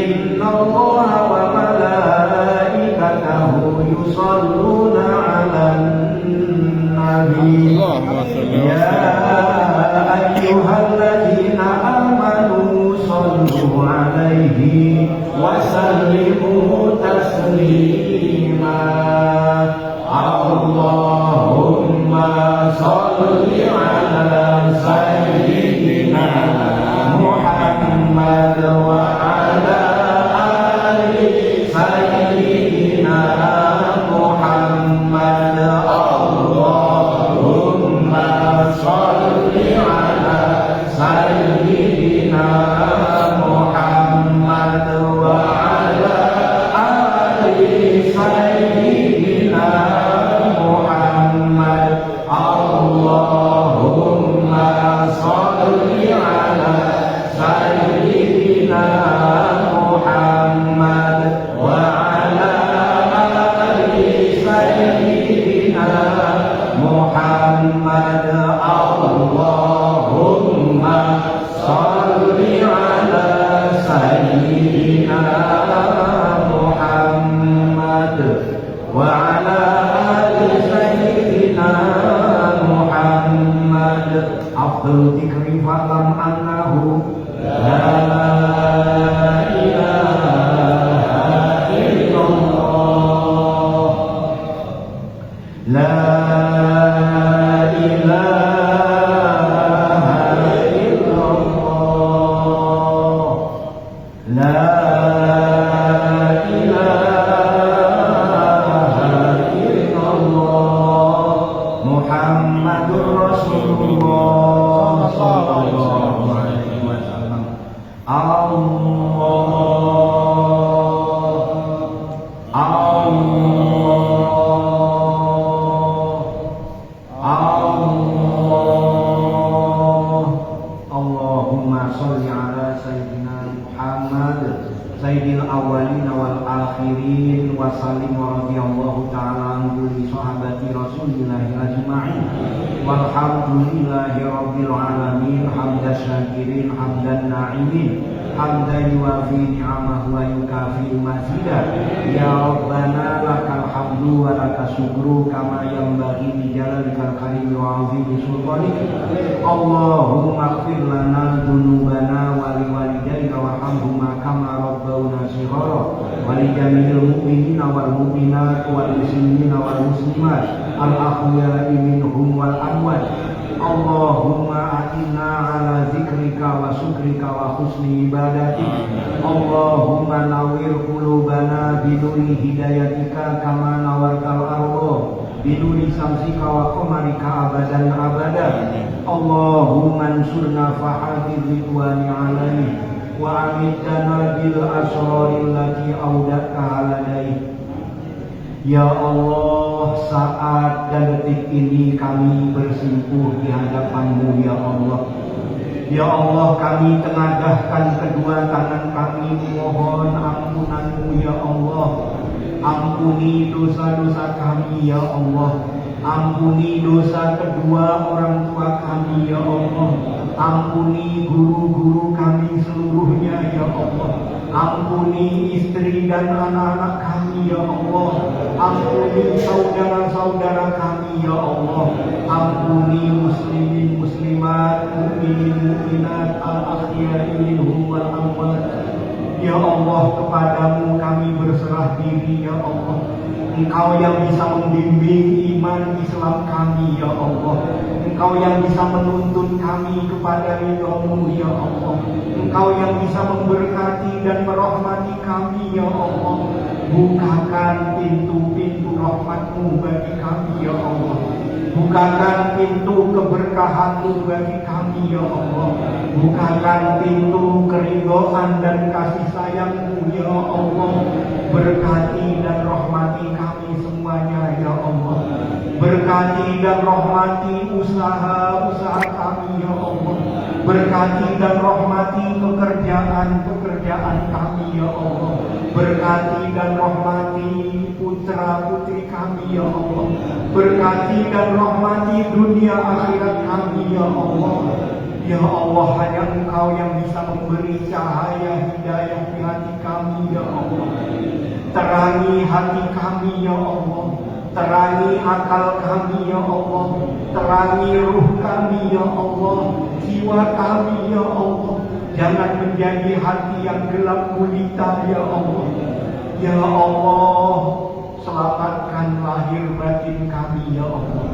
innallaha wa malaikatahu yusholluna 'alan nabi ya ayyuhalladzina amanu shallu 'alaihi wa sallimu taslima Allahumma shalli 'ala sayyidina Muhammad wa 'ala ali sayyidina Muhammad Allahumma shalli 'ala sayyidina Muhammad wa 'ala ali sayyidina Muhammad Allahumma shalli 'ala sayyidina Muhammad wa 'ala ali sayyidina Muhammad Allahumma shalli 'ala sayyidina Muhammad wa 'ala ali sayyidina Muhammad afdhalu dzikri fa'lam annahu la ilaha illallah la ilaha illallah la ilaha illallah Muhammadur Rasulullah sallallahu alaihi wasallam Allahumma sholli ala sayyidina Muhammad sayyidil awwalin wal akhirin wa sallim wa radhiyallahu ta'ala an kulli sahabati rasulillahi ajma'in walhamdulillahi rabbil alamin hamdan syakirin hamdan na'imin hamdan yuwafi ni'amahu wa yukafi mazidah ya rabbana lakal hamdu wa lakal syukru kama yanbaghi li jalalikal karim wa 'azimi sultanik Allahumma ighfir lana dzunubana wa liwalidayna warhamhuma kama rabbawna shighara wa li jami'il mu'minina wal mu'minat wal muslimina wal muslimat al ahya'i minhum wal amwat Allahumma atina ala zikrika wa syukrika wa husni ibadatik Allahumma nawwir qulubana binuri hidayatika kama nawartal ardo binuri samsika wa qamarika abadan abadan Allahumma ansurna fahadir ridwani alaihi wa amitana bil asraril lati awdaka aladai Ya Allah, saat dan detik ini kami bersimpuh di hadapan-Mu ya Allah. Ya Allah, kami tengadahkan kedua tangan kami mohon ampunan-Mu ya Allah. Ampuni dosa-dosa kami ya Allah. Ampuni dosa kedua orang tua kami ya Allah. Ampuni guru-guru kami seluruhnya ya Allah. Ampuni istri dan anak-anak kami ya Allah. Ampuni saudara-saudara kami ya Allah. Ampuni muslimin muslimat, mukminin mukminat, al-akhyari minhum wal amwat. Ya Allah, kepadamu kami berserah diri ya Allah. Engkau yang bisa membimbing iman Islam kami ya Allah. Engkau yang bisa menuntun kami kepada ridha-Mu ya Allah. Engkau yang bisa memberkati dan merahmati kami ya Allah. Bukakan pintu-pintu rahmat-Mu bagi kami ya Allah. Bukakan pintu keberkahan-Mu bagi kami ya Allah. Bukakan pintu keridhaan dan kasih sayang-Mu ya Allah. Berkati dan rahmati kami semuanya ya Allah. Berkati dan rahmati usaha-usaha kami ya Allah. Berkati dan rahmati pekerjaan-pekerjaan kami ya Allah. Berkati dan rahmati putra-putri kami ya Allah. Berkati dan rahmati dunia akhirat kami ya Allah. Ya Allah, hanya Engkau yang bisa memberi cahaya hidayah di hati kami, ya Allah. Terangi hati kami, ya Allah. Terangi akal kami, ya Allah. Terangi ruh kami, ya Allah. Jiwa kami, ya Allah. Jangan menjadi hati yang gelap gulita, ya Allah. Ya Allah, selamatkan lahir batin kami, ya Allah.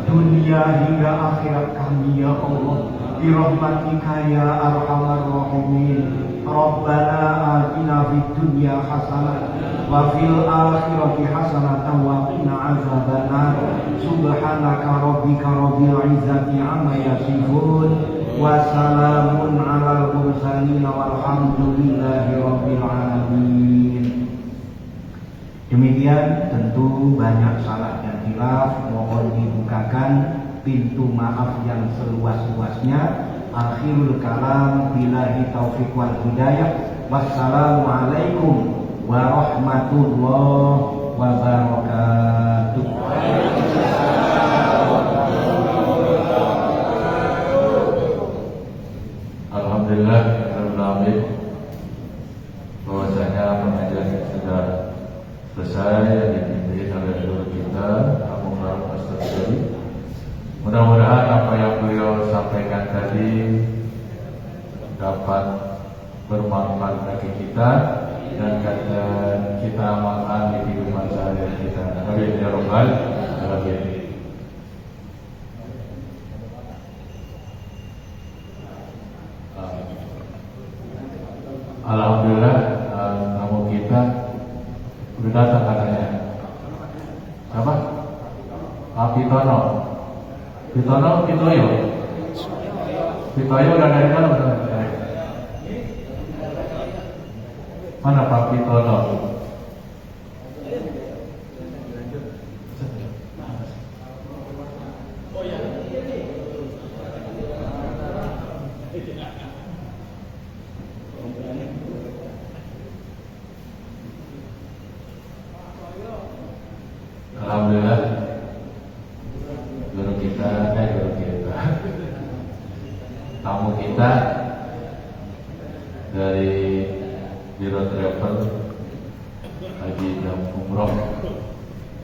Dunia hingga akhirat kami, ya Allah. Birahmatika ya arhamar rahimin. Rabbana atina fid dunya hasanah wa fil akhirati hasanatan wa qina azabannar. Subhanaka rabbika rabbil izzati amma yasifun wa salamun alal mursalin walhamdulillahi rabbil alamin. Demikian, tentu banyak salah dan khilaf, mohon dibukakan pintu maaf yang seluas-luasnya. Akhirul kalam, billahi taufiq wal hidayah. Wassalamualaikum warahmatullahi wabarakatuh. Alhamdulillah, bahwasanya pengajian sudah selesai yang dipimpin oleh guru kita Abu Muhammad Astagfirullah. Mudah-mudahan apa yang beliau sampaikan tadi dapat bermanfaat bagi kita dan kita amalkan di kehidupan sehari-hari kita. Amin ya rabbal alamin. Alhamdulillah, tamu kita sudah datang katanya. Apa? Pak Pitono. Pitoyo udah dari mana? Mana Pak Pitono? Alhamdulillah, guru kita, tamu kita dari Biro Travel Haji dan Umroh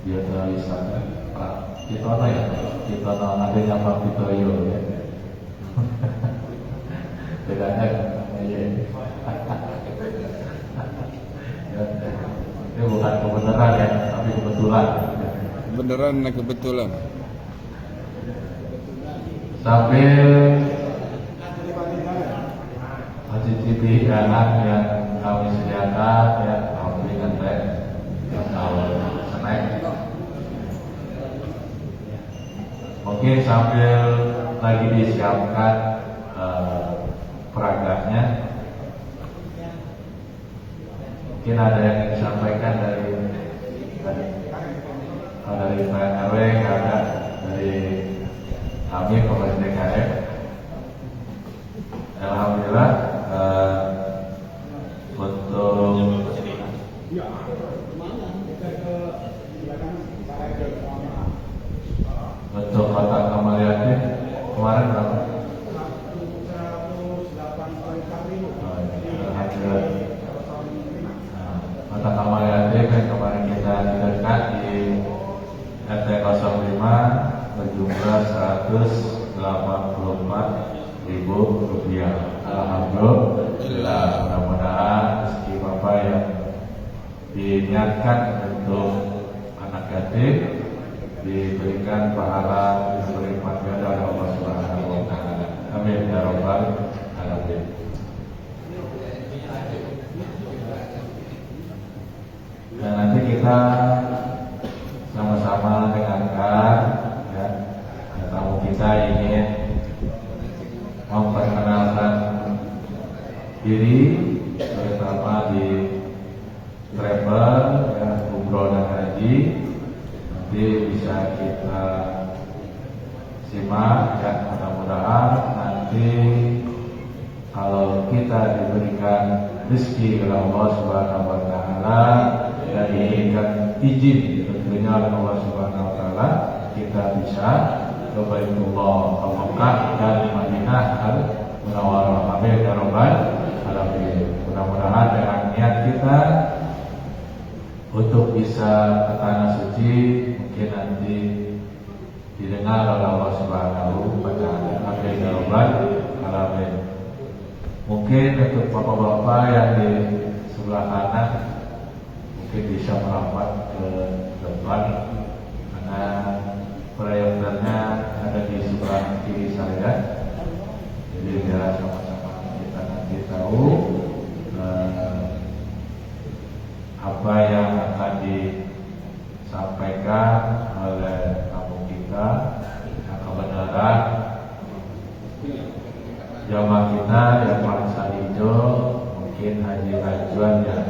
dia dari sana, Pak Pitono ya, Pitono adanya Pak Pitoyo ya. Bedanya ya. Ini bukan kebenaran ya, tapi kebetulan. Beneran kebetulan. Sambil mencicipi hidangan yang kami sediakan ya, kopi dan teh atau snack. Mungkin sambil lagi disiapkan peraganya, mungkin ada yang disampaikan dari PNRW, ada dari kami Komisi DKM. Alhamdulillah, untuk kotak Kamaliati kemarin berapa? Alhamdulillah. Kotak Kamaliati kan kemarin kita dekat di RT 05 berjumlah Rp184.000. Alhamdulillah, mudah-mudahan rezeki Bapak yang diniatkan untuk anak yatim diberikan pahala berlipat ganda oleh Allah Subhanahu wa taala. Amin ya rabbal alamin. Dan nanti kita sama-sama dengarkan ya, tamu kita ingin memperkenalkan diri, terutama di travel ya, umroh dan haji. Nanti bisa kita simak ya, mudah-mudahan nanti kalau kita diberikan rezeki oleh Allah Subhanahu wa taala dan diinginkan izin tentunya oleh Allah Subhanahu wa taala, kita bisa ke Baitullah Al-Makkah dan di Madinah Al-Munawwarah. Amin ya rabbal alamin. Mudah-mudahan dengan niat kita untuk bisa ke tanah suci mungkin nanti didengar oleh Allah Subhanahu wa taala. Amin ya rabbal alamin. Mungkin untuk bapak-bapak yang di sebelah kanan mungkin bisa merapat ke depan karena proyektornya ada di sebelah kiri saya. Jadi biar sama-sama kita nanti tahu apa yang akan disampaikan oleh tamu kita, yang kebenaran jamaah kita yang bangsa hijau, mungkin Haji Rajuan yang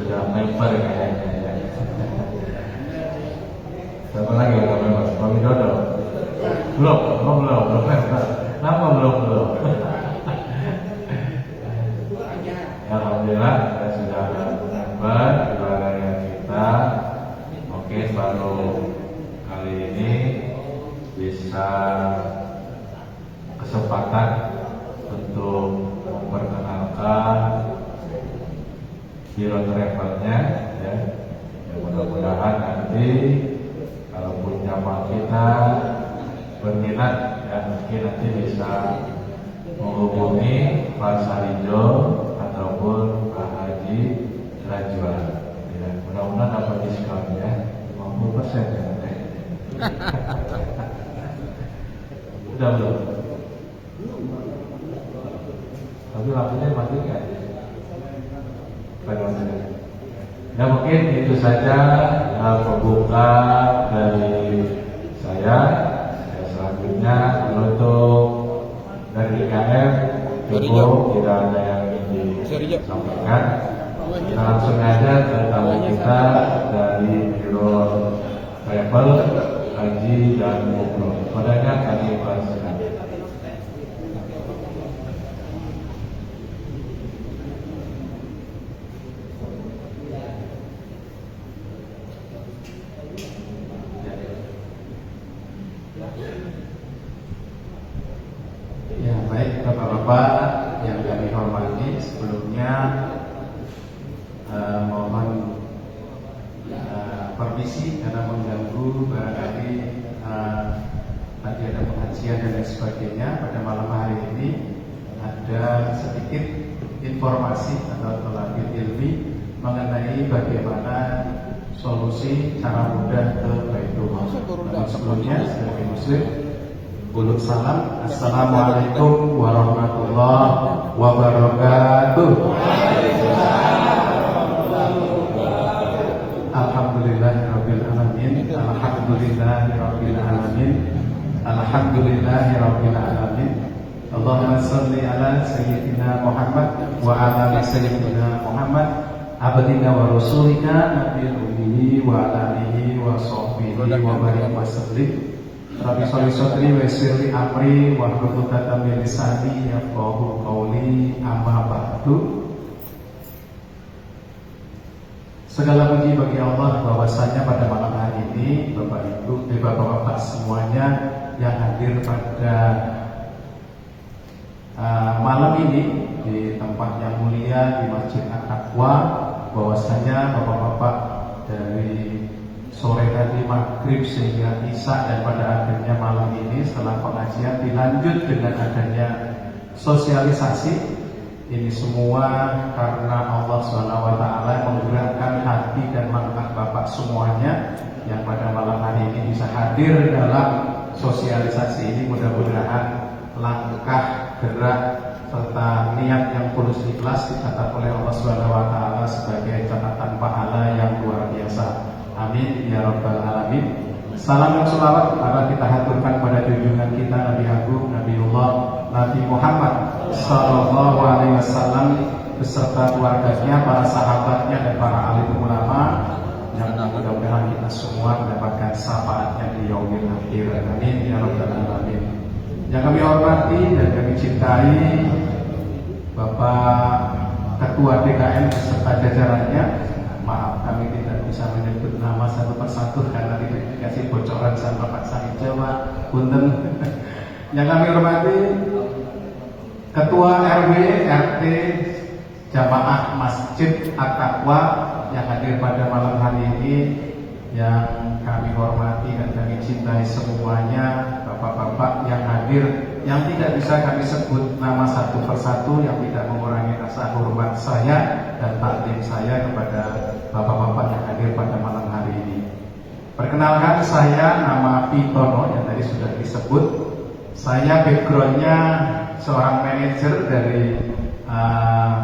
sudah member kayaknya ya. Siapa lagi yang member? Pak Widodo? Belum member. Kenapa belum? Alhamdulillah kita sudah member keluarga kita. Mungkin baru kali ini bisa kesempatan untuk memperkenalkan biro travelnya ya. Ya mudah-mudahan nanti kalaupun jamaah kita berminat ya mungkin nanti bisa menghubungi Pak Sarijo ataupun Pak Haji Rajuan ya. Mudah-mudahan dapat diskon ya 50% ya. Udah belum? Tapi lampunya mati kan? Ya mungkin itu saja pembuka dari saya. Ya, selanjutnya untuk dari IKF cukup, tidak ada yang ingin disampaikan. Kita langsung aja ke tamu kita dari Biro Travel Haji dan Umroh. Padanya kami persilakan. Ya, baik Bapak-bapak yang kami hormati, sebelumnya mohon permisi karena mengganggu barangkali tadi ada pengajian dan lain sebagainya. Pada malam hari ini ada sedikit informasi atau talaqil ilmi mengenai bagaimana solusi cara mudah ke Baitullah. Namun sebelumnya sebagai muslim Bulut salam, assalamualaikum warahmatullahi wabarakatuh. Alhamdulillahirabbil alamin, alhamdulillahirabbil alamin, alhamdulillahirabbil alamin. Allahumma shalli ala sayyidina Muhammad wa ala ali sayyidina Muhammad, abdina wa rasulika nabiyil ummi wa ala alihi wa sahbihi wa barik wa sallim. Rabbi sholli sholli wa yassirli amri wa hlul 'uqdatam min lisani yafqahu qawli, amma ba'du. Segala puji bagi Allah bahwasanya pada malam hari ini Bapak Ibu, Bapak-bapak semuanya yang hadir pada malam ini di tempat yang mulia di Masjid At-Taqwa, bahwasanya Bapak-bapak dari sore tadi maghrib sehingga isya dan pada akhirnya malam ini setelah pengajian dilanjut dengan adanya sosialisasi. Ini semua karena Allah SWT menggerakkan hati dan langkah Bapak semuanya yang pada malam hari ini bisa hadir dalam sosialisasi ini. Mudah-mudahan langkah, gerak serta niat yang tulus ikhlas dicatat oleh Allah SWT sebagai catatan pahala yang luar biasa. Amin ya rabbal alamin. Salam dan selawat mari kita haturkan pada junjungan kita Nabi Agung Nabiullah Nabi Muhammad sallallahu alaihi wasallam beserta keluarganya, para sahabatnya dan para alim ulama yang mudah-mudahan kita semua mendapatkan syafaatnya di yaumil akhir. Amin ya rabbal alamin. Yang kami hormati dan kami cintai Bapak Ketua DKM beserta jajarannya, maaf kami tidak bisa menyebut nama satu persatu karena tidak dikasih bocoran sama Pak Sari Jawa. Punten. Yang kami hormati Ketua RW RT Jamaah Masjid At-Taqwa yang hadir pada malam hari ini, yang kami hormati dan kami cintai semuanya, bapak-bapak yang hadir, yang tidak bisa kami sebut nama satu persatu, yang tidak mengurangi rasa hormat saya dan takdim saya kepada bapak-bapak yang hadir pada malam hari ini. Perkenalkan, saya nama Pitono yang tadi sudah disebut. Saya backgroundnya seorang manajer dari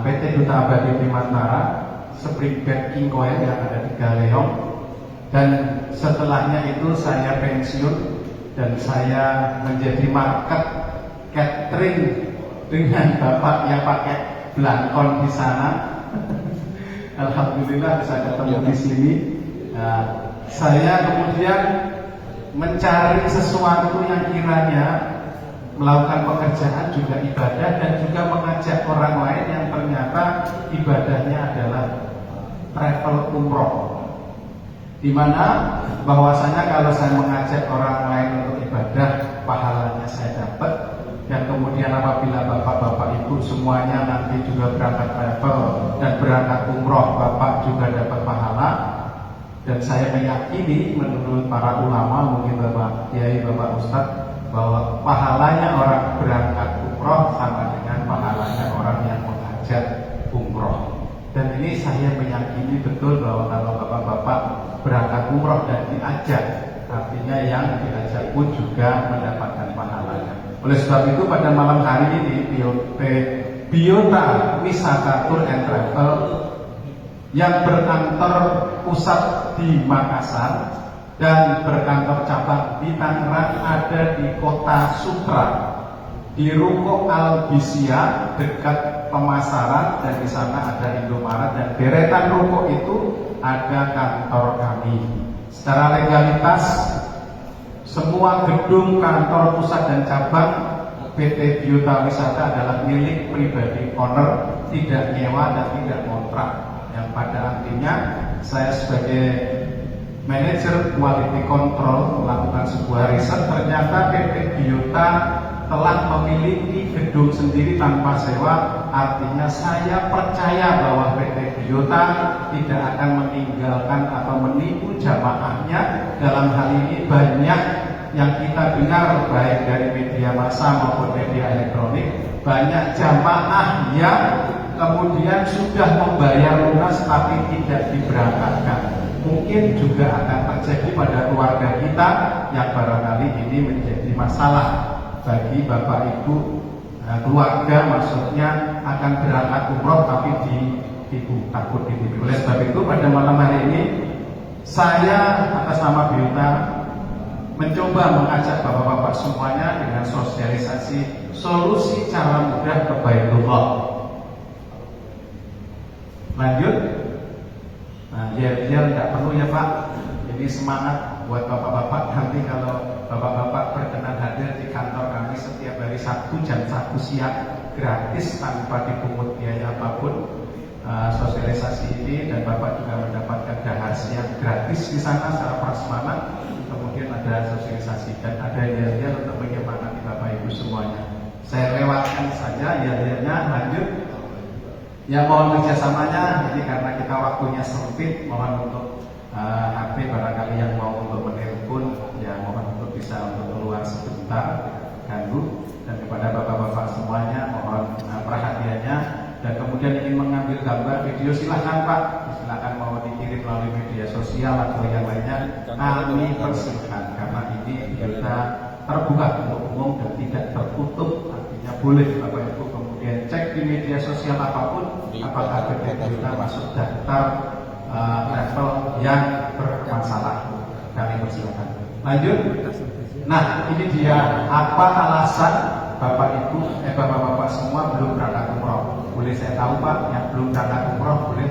PT Duta Abadi Bimantara, Springbed King Koen yang ada di Galeong. Dan setelahnya itu saya pensiun dan saya menjadi market catering dengan bapak yang pakai belangkon di sana. Alhamdulillah bisa ketemu di sini. Saya kemudian mencari sesuatu yang kiranya melakukan pekerjaan juga ibadah dan juga mengajak orang lain yang ternyata ibadahnya adalah travel umroh, di mana bahwasanya kalau saya mengajak orang lain untuk ibadah, pahalanya saya dapat. Dan kemudian apabila bapak-bapak ibu semuanya nanti juga berangkat travel dan berangkat umroh, bapak juga dapat pahala. Dan saya meyakini menurut para ulama, mungkin bapak kiai, bapak ustadz, bahwa pahalanya orang berangkat umroh sama dengan pahalanya orang yang mengajak umroh. Dan ini saya meyakini betul bahwa kalau bapak-bapak berangkat umroh dan diajak, artinya yang diajak pun juga mendapatkan pahalanya. Oleh sebab itu pada malam hari ini Biota Wisata Tour and Travel yang berkantor pusat di Makassar dan berkantor cabang di Tangerang ada di Kota Sutra, di Ruko Albisia dekat pemasaran, dan di sana ada Indomaret, dan deretan ruko itu ada kantor kami. Secara legalitas semua gedung kantor pusat dan cabang PT Biota Wisata adalah milik pribadi owner, tidak nyewa dan tidak kontrak. Yang pada artinya saya sebagai manajer quality control melakukan sebuah riset, ternyata PT Biota telah memiliki gedung sendiri tanpa sewa. Artinya saya percaya bahwa PT Biota tidak akan meninggalkan atau menipu jamaahnya. Dalam hal ini banyak yang kita dengar baik dari media massa maupun media elektronik, banyak jamaah yang kemudian sudah membayar lunas tapi tidak diberangkatkan. Mungkin juga akan terjadi pada keluarga kita yang barangkali ini menjadi masalah bagi bapak ibu keluarga, maksudnya akan berangkat umroh tapi ditipu, takut ditipu. Oleh sebab itu pada malam hari ini saya atas nama Biota mencoba mengajak bapak-bapak semuanya dengan sosialisasi solusi cara mudah ke Baitullah. Lanjut. Nah, ya nggak perlu ya Pak. Jadi semangat buat bapak-bapak. Nanti kalau bapak-bapak berkenan hadir di kantor kami setiap hari Sabtu jam 1 siang gratis tanpa dipungut biaya apapun sosialisasi ini, dan bapak juga mendapatkan dahar siang gratis di sana secara prasmanan. Kemudian ada sosialisasi dan ada ya untuk menyemangati bapak ibu semuanya. Saya lewatkan saja ya-nya, lanjut. Ya mohon kerjasamanya, jadi karena kita waktunya sempit, mohon untuk HP barangkali yang mau untuk menelpon, ya mohon untuk bisa untuk keluar sebentar, ganggu. Dan kepada bapak-bapak semuanya mohon perhatiannya. Dan kemudian ingin mengambil gambar video, silahkan Pak, silahkan mau dikirim melalui media sosial atau yang lainnya, kami persilahkan karena ini kita terbuka untuk umum dan tidak tertutup, artinya boleh bapak ibu kemudian cek di media sosial apapun apakah PT Biota masuk daftar level yang bermasalah, kami persilakan. Lanjut. Nah ini dia apa alasan bapak ibu bapak-bapak semua belum berangkat umroh. Boleh saya tahu Pak, yang belum berangkat umroh boleh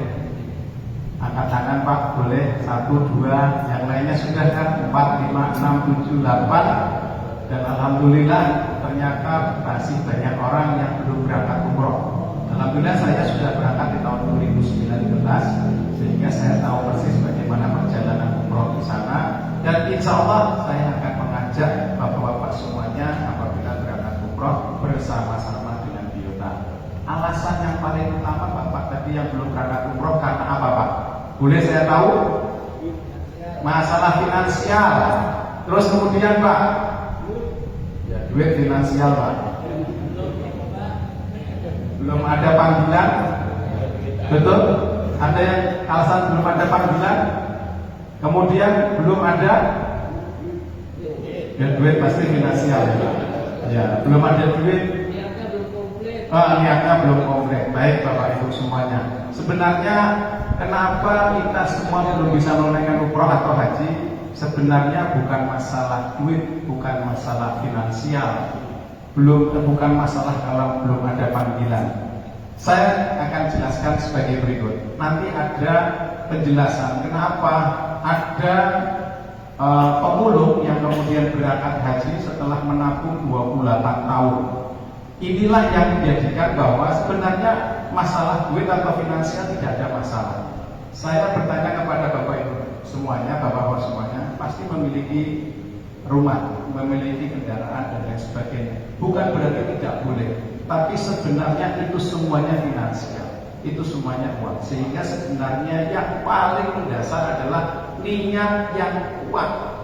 angkat tangan Pak, boleh 1, 2, yang lainnya sudah kan 4, 5, 6, 7, 8. Dan alhamdulillah ternyata masih banyak orang yang belum berangkat umroh. Alhamdulillah saya sudah berangkat di tahun 2019, sehingga saya tahu persis bagaimana perjalanan umroh di sana, dan insya Allah saya akan mengajak bapak-bapak semuanya apabila berangkat umroh bersama-sama dengan biota. Alasan yang paling utama bapak tadi yang belum berangkat umroh karena apa Pak? Boleh saya tahu? Masalah finansial. Terus kemudian Pak, ya duit finansial Pak. Belum ada panggilan. Betul? Ada yang alasan belum ada panggilan? Kemudian belum ada, ya duit pasti finansial ya. Ya, belum ada duit. Niatnya belum komplit. Baik Bapak Ibu semuanya. Sebenarnya kenapa kita semua belum bisa menunaikan umroh atau haji? Sebenarnya bukan masalah duit, bukan masalah finansial, bukan masalah kalau belum ada panggilan. Saya akan jelaskan sebagai berikut. Nanti ada penjelasan kenapa ada pemulung yang kemudian berangkat haji setelah menabung 28 tahun. Inilah yang menjadikan bahwa sebenarnya masalah duit atau finansial tidak ada masalah. Saya bertanya kepada Bapak Ibu semuanya, Bapak-bapak semuanya pasti memiliki rumah, memiliki kendaraan dan lain sebagainya. Bukan berarti tidak boleh, tapi sebenarnya itu semuanya finansial, itu semuanya uang. Sehingga sebenarnya yang paling mendasar adalah niat yang kuat.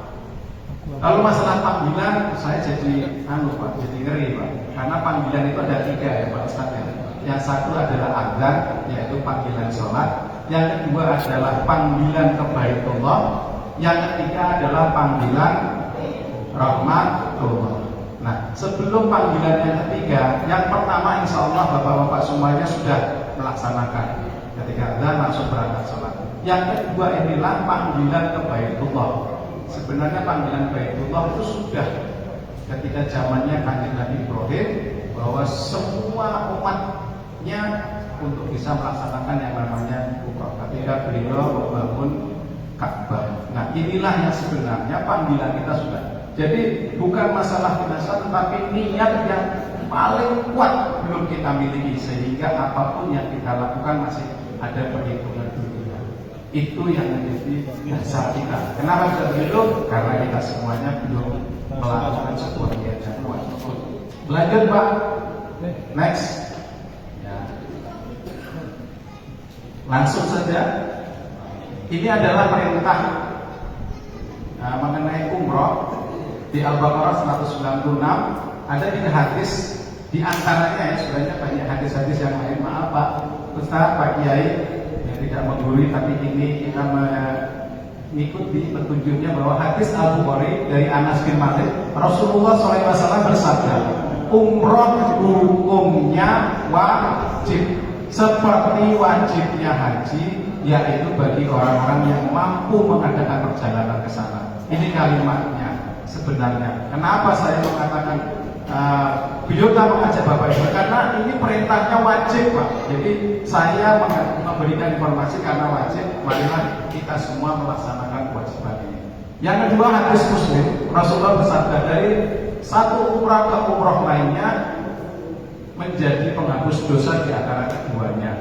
Kalau masalah panggilan, saya jadi Pak, jadi ngeri Pak. Karena panggilan itu ada 3 ya Pak Ustadz ya. Yang satu adalah adzan, yaitu panggilan sholat. Yang kedua adalah panggilan ke Baitullah. Yang ketiga adalah panggilan rahmatullah. Nah, sebelum panggilan yang ketiga, yang pertama insya Allah bapak-bapak semuanya sudah melaksanakan. Ketika adzan langsung berangkat sholat. Yang kedua inilah panggilan ke Baitullah. Sebenarnya panggilan Baitullah itu sudah ketika zamannya Kanjeng Nabi Ibrahim, bahwa semua umatnya untuk bisa melaksanakan yang namanya umrah ketika beliau membangun Ka'bah. Nah, inilah yang sebenarnya panggilan kita sudah. Jadi bukan masalah finansial, tetapi niat yang paling kuat belum kita miliki, sehingga apapun yang kita lakukan masih ada perhitungan dunia. Itu yang menjadi dasar kita. Kenapa bisa begitu? Karena kita semuanya belum melakukan sebuah niat yang kuat. Lanjut Pak. Next. Ya. Langsung saja. Ini adalah perintah mengenai umroh di Al-Baqarah 196. Ada 3 hadis, di antaranya ya sebenarnya banyak hadis-hadis yang lain. Maaf Pak Ustaz, Pak Kiai yang tidak menggurui, tapi ini kita mengikuti petunjuknya bahwa hadis Al-Bukhari dari Anas bin Malik, Rasulullah SAW bersabda, umroh hukumnya wajib seperti wajibnya haji, yaitu bagi orang-orang yang mampu mengadakan perjalanan ke sana. Ini kalimatnya sebenarnya. Kenapa saya mengatakan biota mengajak Bapak Ibu? Karena ini perintahnya wajib Pak. Jadi saya memberikan informasi karena wajib. Marilah kita semua melaksanakan kewajiban ini. Yang kedua hadis Muslim, Rasulullah bersabda, dari satu umrah ke umrah lainnya menjadi penghapus dosa di antara keduanya,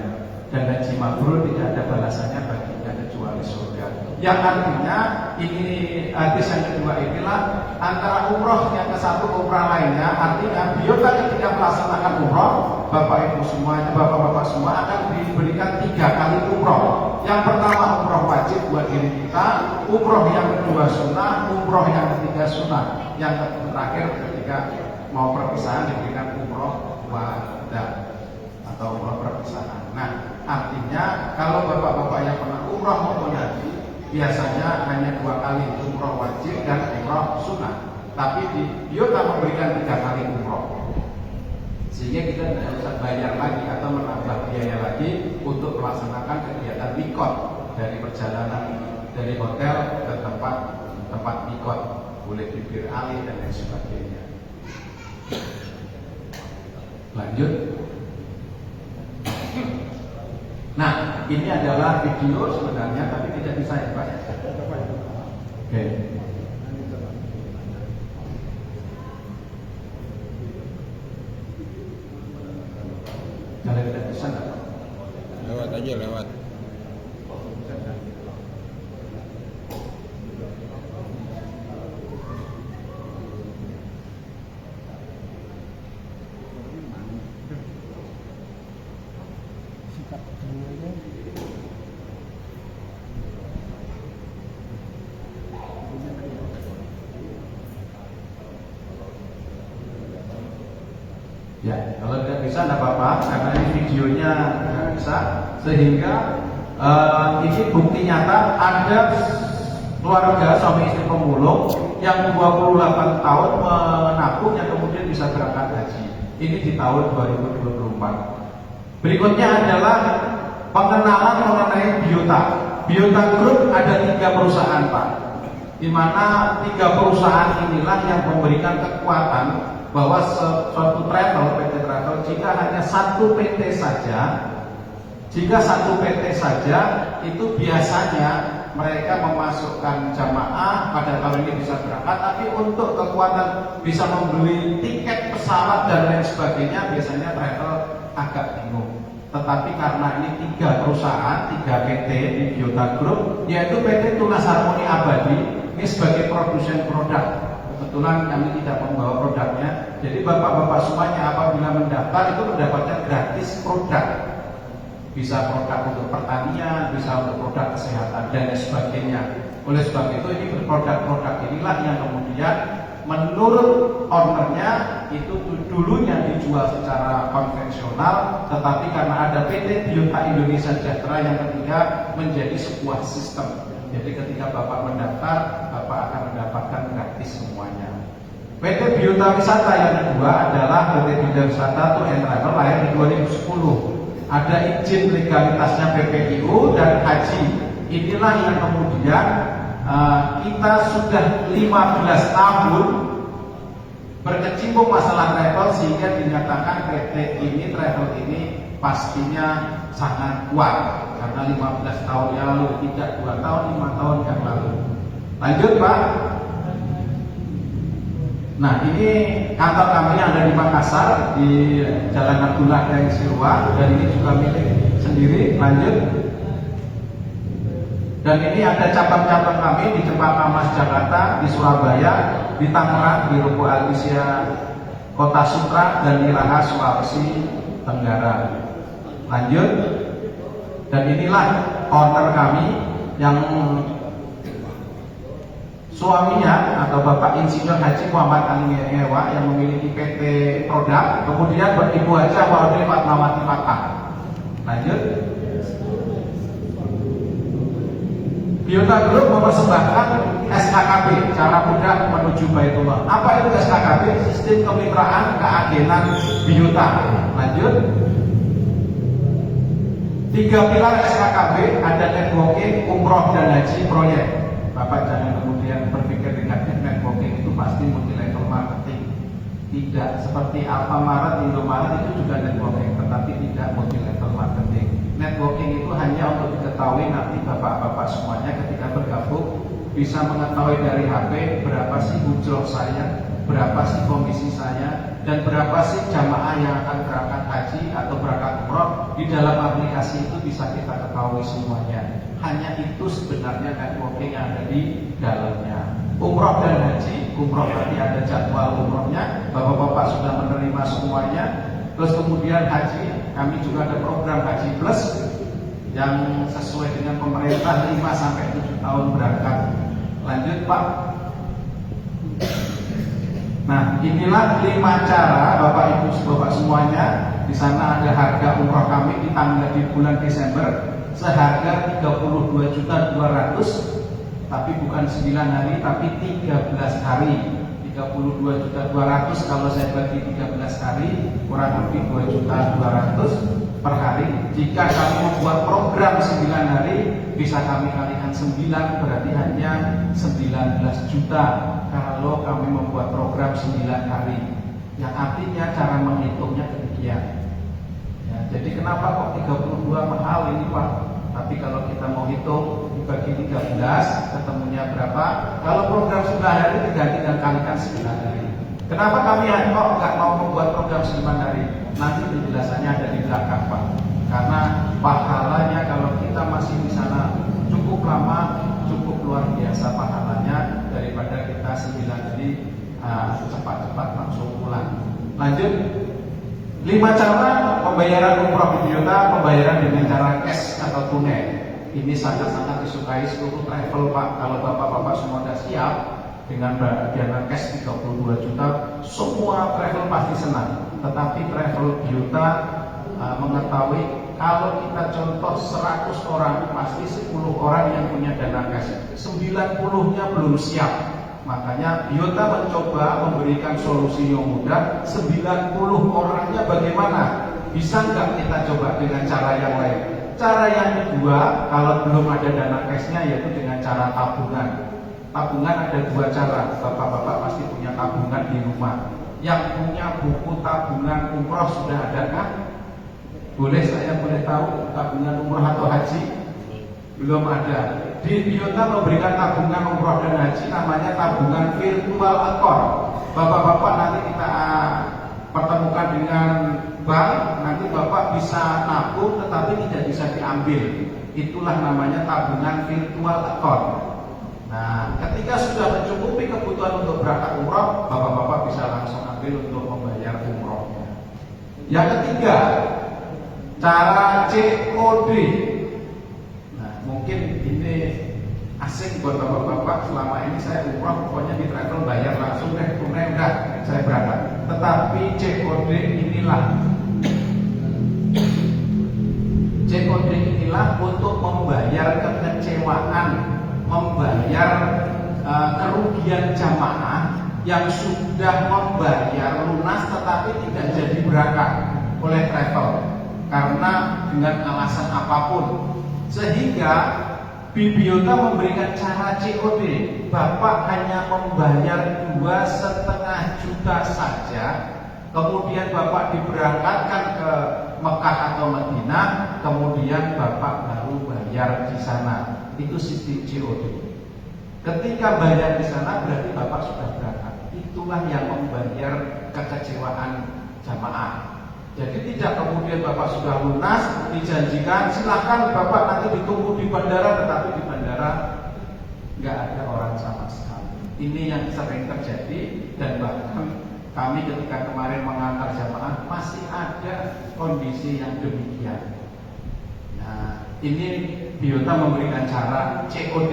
dan haji mabrur tidak ada balasannya baginya kecuali surga. Yang artinya ini hadis yang kedua inilah antara umroh yang ke satu umrah lainnya, artinya biota ketika melaksanakan umroh, Bapak Ibu semuanya, Bapak-bapak semua akan diberikan 3 kali umroh. Yang pertama umroh wajib buat diri kita, umroh yang kedua sunnah, umroh yang ketiga sunnah, yang terakhir ketika mau perpisahan diberikan umroh wada atau umroh perpisahan. Nah, artinya kalau bapak-bapak yang pernah umroh maupun haji, biasanya hanya 2 kali umroh wajib dan umroh sunnah. Tapi di biota memberikan 3 kali umroh, sehingga kita tidak usah bayar lagi atau menambah biaya lagi untuk melaksanakan kegiatan mikot dari perjalanan dari hotel ke tempat mikot, boleh bibir ali dan lain sebagainya. Lanjut. Nah, ini adalah video sebenarnya, tapi tidak bisa ya Pak. Oke. Kalau tidak bisa nggak? Lewat aja, lewat. Ya, kalau tidak bisa tidak apa-apa, karena ini videonya tidak bisa, sehingga ini bukti nyata ada keluarga suami istri pemulung yang 28 tahun menabung yang kemudian bisa berangkat haji. Ini di tahun 2024. Berikutnya adalah pengenalan mengenai Biota. Biota Group ada 3 perusahaan, Pak, di mana 3 perusahaan inilah yang memberikan kekuatan bahwa suatu travel, PT Travel, jika hanya satu PT saja, itu biasanya mereka memasukkan jamaah pada tahun ini bisa berangkat, tapi untuk kekuatan bisa membeli tiket pesawat dan lain sebagainya, biasanya travel agak bingung. Tetapi karena ini 3 perusahaan, 3 PT di Biota Group, yaitu PT Tunas Harmoni Abadi, ini sebagai produsen produk. Kebetulan kami tidak membawa produknya, jadi bapak-bapak semuanya apabila mendaftar itu mendapatkan gratis produk. Bisa produk untuk pertanian, bisa untuk produk kesehatan dan sebagainya. Oleh sebab itu ini produk-produk inilah yang kemudian menurut ownernya itu dulunya dijual secara konvensional, tetapi karena ada PT Biota Indonesia Sejahtera yang ketiga menjadi sebuah sistem. Jadi ketika Bapak mendaftar, Bapak akan mendapatkan gratis semuanya. PT Biota Wisata yang kedua adalah PT Biota Wisata Tour and Travel, lahir di 2010. Ada izin legalitasnya PPIU dan haji. Inilah yang kemudian kita sudah 15 tahun berkecimpung masalah travel sehingga dinyatakan PT ini travel ini pastinya sangat kuat karena 15 tahun yang lalu, tidak 2 tahun, 5 tahun yang lalu. Lanjut, Pak. Nah, ini kantor kami yang ada di Makassar di Jalan Abdullah Daeng Sirwa, dan ini juga milik sendiri. Lanjut. Dan ini ada cabang-cabang kami di Cempaka Mas Jakarta, di Surabaya, di Tangerang, di Ruko Alisia Kota Sutra, dan di Laha Sulawesi Tenggara. Lanjut. Dan inilah owner kami yang suaminya atau Bapak Insinyur Haji Muhammad Ali Ngewa yang memiliki PT Produk, kemudian Ibu Haja Waudri Fatmawati Fatah. Lanjut. Biota Group mempersembahkan SKKB, cara mudah menuju Baitullah. Apa itu SKKB? Sistem kemitraan keagenan Biota. Lanjut. 3 pilar SKKB, ada networking, umroh, dan haji proyek. Bapak jangan kemudian berpikir negatif, networking itu pasti multi level marketing. Tidak seperti Alfamaret, Indomaret itu juga networking, tetapi tidak multi level marketing. Networking itu hanya untuk diketahui nanti bapak-bapak semuanya ketika bergabung bisa mengetahui dari HP berapa sih ujroh saya, berapa sih komisi saya, dan berapa sih jamaah yang akan berangkat haji atau berangkat umroh. Di dalam aplikasi itu bisa kita ketahui semuanya. Hanya itu sebenarnya networking yang ada di dalamnya. Umroh dan haji, umroh tadi ada jadwal umrohnya, bapak-bapak sudah menerima semuanya. Terus kemudian haji, kami juga ada program Haji Plus yang sesuai dengan pemerintah 5-7 tahun berangkat. Lanjut, Pak. Nah, inilah 5 cara Bapak Ibu Bapak semuanya. Di sana ada harga umroh kami di bulan Desember seharga 32.200.000, tapi bukan 9 hari tapi 13 hari. 32.200.000 kalau saya bagi 13 hari kurang lebih 2.200.000 per hari. Jika kami membuat program 9 hari bisa kami kalikan 9, berarti hanya 19 juta kalau kami membuat program 9 hari. Yang artinya cara menghitungnya demikian. Ya, jadi kenapa kok 32 mahal ini, Pak? Tapi kalau kita mau hitung dibagi 13 ketemunya berapa? Kalau program 9 hari diganti dan kalikan 9 hari. Kenapa kami kok nggak mau membuat program 9 hari? Nanti penjelasannya ada di belakang, Pak. Karena pahalanya kalau kita masih di sana bisa cepat-cepat langsung pulang. Lanjut, 5 cara pembayaran umroh di biota, pembayaran dengan cara cash atau tunai. Ini sangat-sangat disukai seluruh travel Pak. Kalau bapak-bapak semua sudah siap dengan dana cash 32 juta, semua travel pasti senang. Tetapi travel biota mengetahui kalau kita contoh 100 orang, pasti 10 orang yang punya dana cash, 90-nya belum siap. Makanya biota mencoba memberikan solusi yang mudah. 90 orangnya bagaimana? Bisa nggak kita coba dengan cara yang lain? Cara yang kedua, kalau belum ada dana cashnya, yaitu dengan cara tabungan. Tabungan ada 2 cara. Bapak-bapak pasti punya tabungan di rumah. Yang punya buku tabungan umroh sudah ada kan? Saya boleh tahu tabungan umroh atau haji? Belum ada. Di biota memberikan tabungan umroh dan haji, namanya tabungan virtual account. Bapak-bapak nanti kita pertemukan dengan bank, nanti bapak bisa nabung tetapi tidak bisa diambil. Itulah namanya tabungan virtual account. Nah, ketika sudah mencukupi kebutuhan untuk berangkat umroh, bapak-bapak bisa langsung ambil untuk membayar umrohnya. Yang ketiga, cara COD. Nah, mungkin ini asing buat bapak-bapak. Selama ini saya umroh pokoknya di travel bayar langsung deh, tunai udah saya berangkat. Tetapi COD inilah untuk membayar kekecewaan, membayar kerugian jamaah yang sudah membayar lunas tetapi tidak jadi berangkat oleh travel karena dengan alasan apapun. Sehingga biota memberikan cara COD. Bapak hanya membayar 2,5 juta saja, kemudian bapak diberangkatkan ke Mekah atau Madinah, kemudian bapak baru bayar di sana. Itu sistem COD. Ketika bayar di sana berarti bapak sudah berangkat. Itulah yang membayar kekecewaan jamaah. Jadi tidak kemudian bapak sudah lunas, dijanjikan silahkan bapak nanti ditunggu di bandara, tetapi di bandara nggak ada orang sama sekali. Ini yang sering terjadi, dan bahkan kami ketika kemarin mengantar jamaah masih ada kondisi yang demikian. Nah, ini biota memberikan cara COD.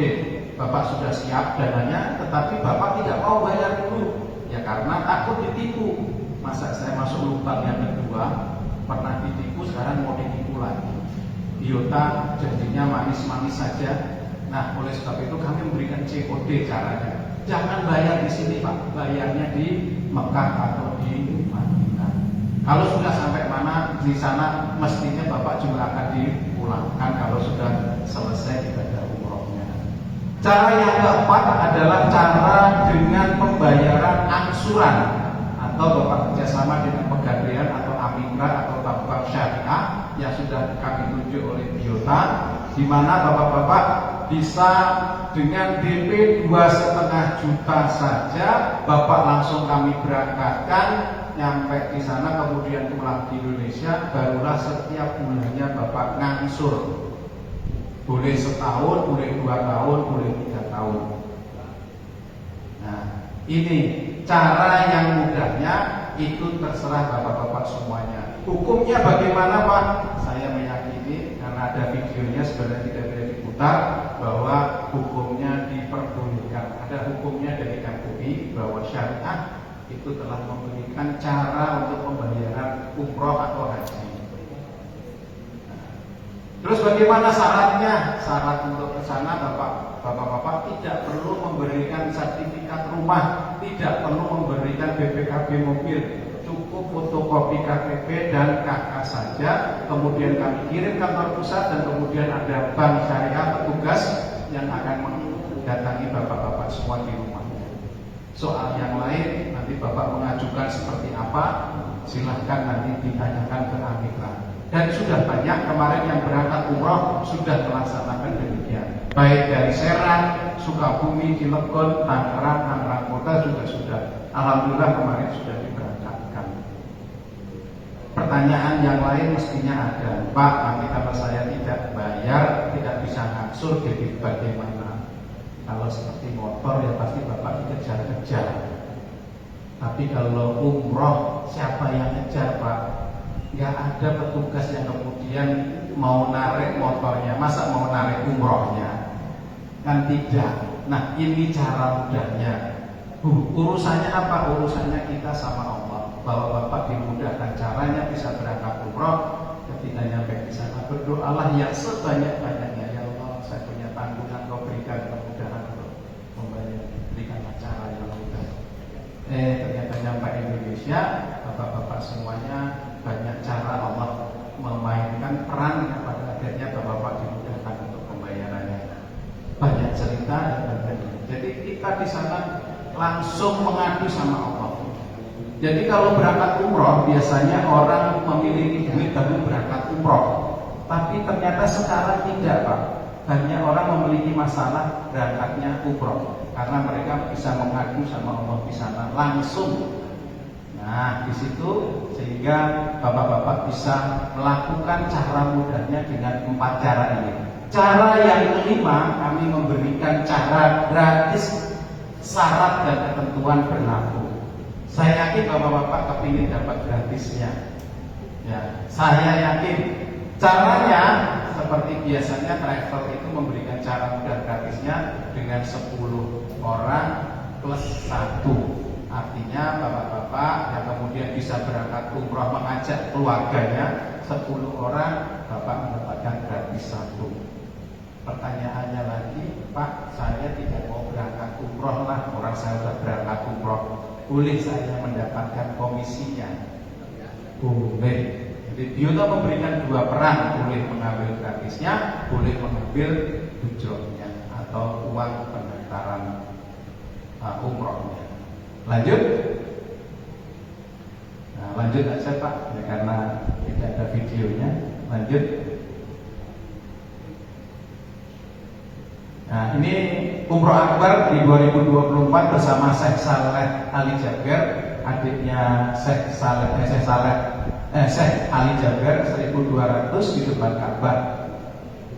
Bapak sudah siap dananya, tetapi bapak tidak mau bayar dulu, ya karena takut ditipu. Masa saya masuk lubang yang kedua, pernah ditipu, sekarang mau ditipu lagi. Biota janjinya manis-manis saja. Nah, oleh sebab itu kami memberikan COD caranya. Jangan bayar di sini Pak, bayarnya di Mekah atau di Madinah. Kalau sudah sampai mana di sana, mestinya bapak juga akan dipulangkan kalau sudah selesai ibadah umrohnya. Cara yang keempat adalah cara dengan pembayaran angsuran, atau bapak kerjasama dengan Pegadaian atau Amitra atau bank syariah yang sudah kami tunjuk oleh biota, di mana bapak-bapak bisa dengan DP 2,5 juta saja, bapak langsung kami berangkatkan, nyampe di sana kemudian pulang di Indonesia, barulah setiap bulannya bapak ngangsur. Boleh setahun, boleh 2 tahun, boleh 3 tahun. Nah, ini cara yang mudahnya, itu terserah bapak-bapak semuanya. Hukumnya bagaimana Pak? Saya meyakini karena ada videonya sebenarnya tidak boleh diputar, bahwa hukumnya diperbolehkan. Ada hukumnya dari MUI bahwa syariah itu telah memberikan cara untuk pembayaran umroh atau haji. Terus bagaimana syaratnya? Syarat untuk ke sana bapak-bapak tidak perlu memberikan sertifikat rumah, tidak perlu memberikan BPKB mobil, cukup fotokopi KTP dan KK saja. Kemudian kami kirim kantor pusat, dan kemudian ada bank syariah petugas yang akan mendatangi bapak-bapak semua di rumahnya. Soal yang lain nanti bapak mengajukan seperti apa, silahkan nanti ditanyakan ke Amitra. Dan sudah banyak kemarin yang berangkat umroh sudah melaksanakan demikian. Baik dari Serang, Sukabumi, Cilegon, Tangerang Kota juga sudah. Alhamdulillah kemarin sudah diberangkatkan. Pertanyaan yang lain mestinya ada. Pak, nanti kalau saya tidak bayar, tidak bisa ngangsur, jadi bagaimana? Kalau seperti motor ya pasti bapak dikejar-kejar. Tapi kalau umroh, siapa yang ngejar Pak? Nggak ada petugas yang kemudian mau narik motornya, masa mau narik umrohnya? Kan tidak. Nah, ini cara mudahnya. Urusannya apa? Urusannya kita sama Allah. Bahwa Bapak dimudahkan caranya bisa berangkat umroh. Ketika nyampe di sana berdoalah yang sebanyak-banyaknya. Ya Allah, saya punya tanggungan, Kau berikan kemudahan untuk membayar, berikan cara yang mudah. Ternyata nyampe Indonesia, bapak-bapak semuanya banyak cara Allah memainkan peran pada akhirnya bapak-bapak dimudahkan untuk pembayarannya. Banyak cerita dan sebagainya. Jadi kita di sana langsung mengadu sama Allah. Jadi kalau berangkat umroh biasanya orang memiliki duit baru berangkat umroh. Tapi ternyata sekarang tidak Pak. Banyak orang memiliki masalah berangkatnya umroh karena mereka bisa mengadu sama Allah di sana langsung. Nah di situ sehingga bapak-bapak bisa melakukan cara mudahnya dengan 4 cara ini. Cara yang kelima kami memberikan cara gratis, syarat dan ketentuan berlaku. Saya yakin bapak-bapak kepingin dapat gratisnya. Ya, saya yakin caranya seperti biasanya travel itu memberikan cara mudah gratisnya dengan 10 orang plus 1. Artinya bapak-bapak yang kemudian bisa berangkat umroh mengajak keluarganya 10 orang, bapak mendapatkan gratis 1. Pertanyaannya lagi, Pak, saya tidak mau berangkat umroh lah, orang saya sudah berangkat umroh. Boleh saya mendapatkan komisinya? Boleh. Jadi Biola memberikan 2 peran, boleh mengambil gratisnya, boleh mengambil ujrotnya atau uang pendaftaran umrohnya. Lanjut. Nah, lanjut aja Pak, ya, karena tidak ada videonya. Lanjut. Nah ini Umroh Akbar di 2024 bersama Syekh Saleh Ali Jaber, adiknya Syekh Ali Jaber 1200 di depan Ka'bah.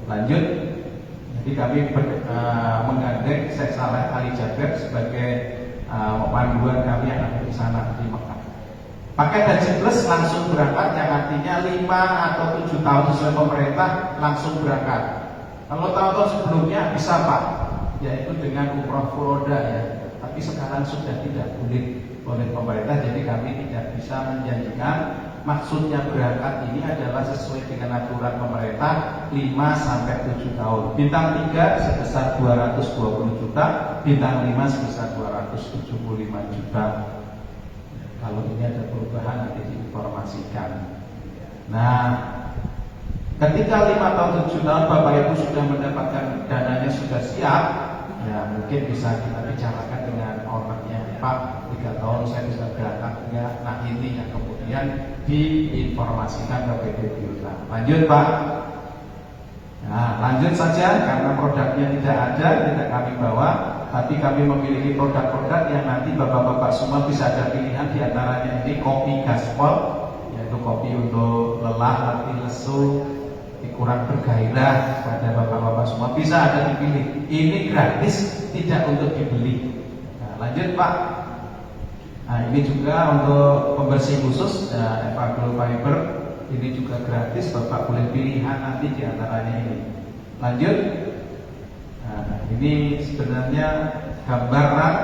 Lanjut. Jadi kami menggandeng Syekh Saleh Ali Jaber sebagai panduan kami yang ada di sana di Mekah. Paket Haji Plus langsung berangkat, yang artinya 5 atau 7 tahun sesuai pemerintah langsung berangkat. Kalau tahun-tahun sebelumnya bisa Pak, yaitu dengan umroh furoda ya. Tapi sekarang sudah tidak boleh oleh pemerintah, jadi kami tidak bisa menjanjikan. Maksudnya berangkat ini adalah sesuai dengan aturan pemerintah 5 sampai 7 tahun. Bintang 3 sebesar 220 juta, bintang 5 sebesar 275 juta. Kalau ini ada perubahan nanti diinformasikan. Nah, ketika 5 tahun 7 tahun Bapak Ibu sudah mendapatkan dananya sudah siap, ya mungkin bisa kita bicarakan dengan ownernya, Pak 3 tahun saya bisa berangkat enggak? Nah ini yang kemudian diinformasikan ke PT Biola. Lanjut Pak. Nah lanjut saja karena produknya tidak ada, tidak kami bawa, tapi kami memiliki produk-produk yang nanti bapak-bapak semua bisa ada pilihan. Di antaranya ini kopi gaspol, yaitu kopi untuk lelah, letih, lesu, kurang bergairah pada bapak-bapak semua bisa ada dipilih. Ini gratis, tidak untuk dibeli. Nah, lanjut Pak. Nah, ini juga untuk pembersih khusus Evaglo Fiber. Ini juga gratis, Bapak boleh pilihan nanti di antaranya ini. Lanjut. Nah, ini sebenarnya gambaran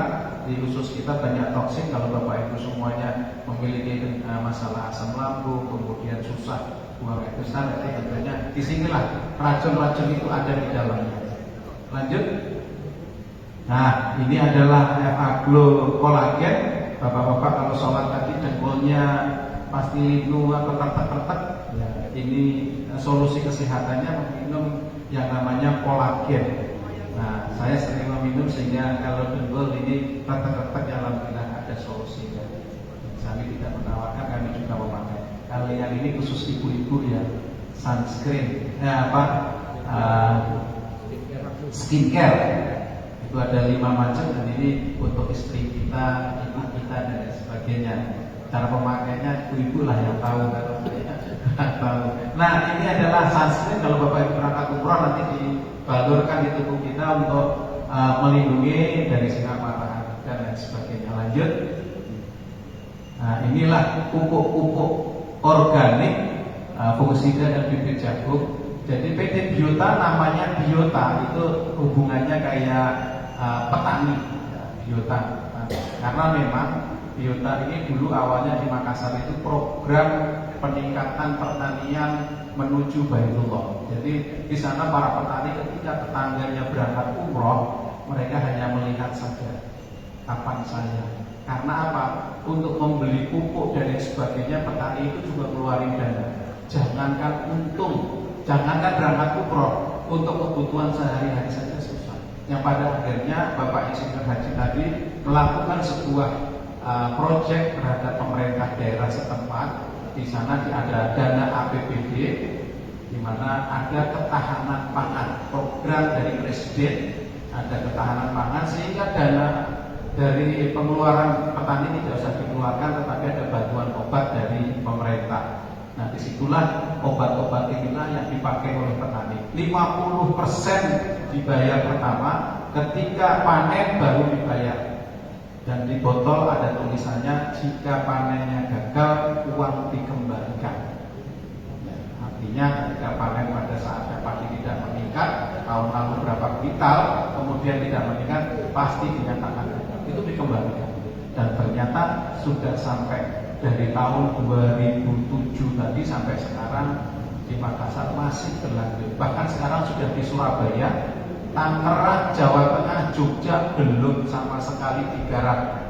di usus kita banyak toksin. Kalau Bapak Ibu semuanya memiliki masalah asam lambung, kemudian susah buang air besar, tentunya disinilah racun-racun itu ada di dalamnya. Lanjut. Nah ini adalah Evaglo kolagen. Bapak-bapak kalau sholat tadi jempolnya pasti linu atau retak-retak, ya, ini solusi kesehatannya meminum yang namanya kolagen. Nah saya sering meminum sehingga kalau jempol ini retak-retak, alhamdulillah ada solusinya. Kami tidak menawarkan, kami juga memakai. Kalau yang ini khusus ibu-ibu ya, sunscreen, skincare. Itu ada 5 macam dan ini untuk istri kita, ibu kita dan sebagainya. Cara pemakainya ibu-ibu lah yang tahu, kalau saya tahu. Nah ini adalah sunscreen. Kalau Bapak Ibu berangkat umroh nanti dibalurkan di tubuh kita untuk melindungi dari sinar matahari dan lain sebagainya. Lanjut. Nah, inilah pupuk-pupuk organik, fungisida dan bibit jagung. Jadi PT Biota namanya Biota itu hubungannya kayak petani, ya, Biota. Nah, karena memang Biota ini dulu awalnya di Makassar itu program peningkatan pertanian menuju Baitullah. Jadi di sana para petani ketika tetangganya berangkat umroh, mereka hanya melihat saja, kapan saya. Karena apa? Untuk membeli pupuk dan lain sebagainya, petani itu juga keluarin dana. Jangankan untung, jangankan berangkat umroh, untuk kebutuhan sehari-hari saja susah. Yang pada akhirnya Bapak Insinyur Haji tadi melakukan sebuah proyek terhadap pemerintah daerah setempat. Di sana ada dana APBD, di mana ada ketahanan pangan, program dari Presiden, ada ketahanan pangan, sehingga dana dari pengeluaran petani tidak usah dikeluarkan, tetapi ada bantuan obat dari pemerintah. Nah, disitulah obat-obat inilah yang dipakai oleh petani. 50% dibayar pertama, ketika panen baru dibayar. Dan di botol ada tulisannya, jika panennya gagal, uang dikembalikan. Artinya ketika panen pada saat padi tidak meningkat, tahun lalu berapa kuintal, kemudian tidak meningkat, pasti dinyatakan gagal. Itu dikembalikan. Dan ternyata sudah sampai dari tahun 2007 tadi sampai sekarang di Makassar masih berlanjut. Bahkan sekarang sudah di Surabaya, Tangerang, Jawa Tengah, Jogja belum sama sekali digarap.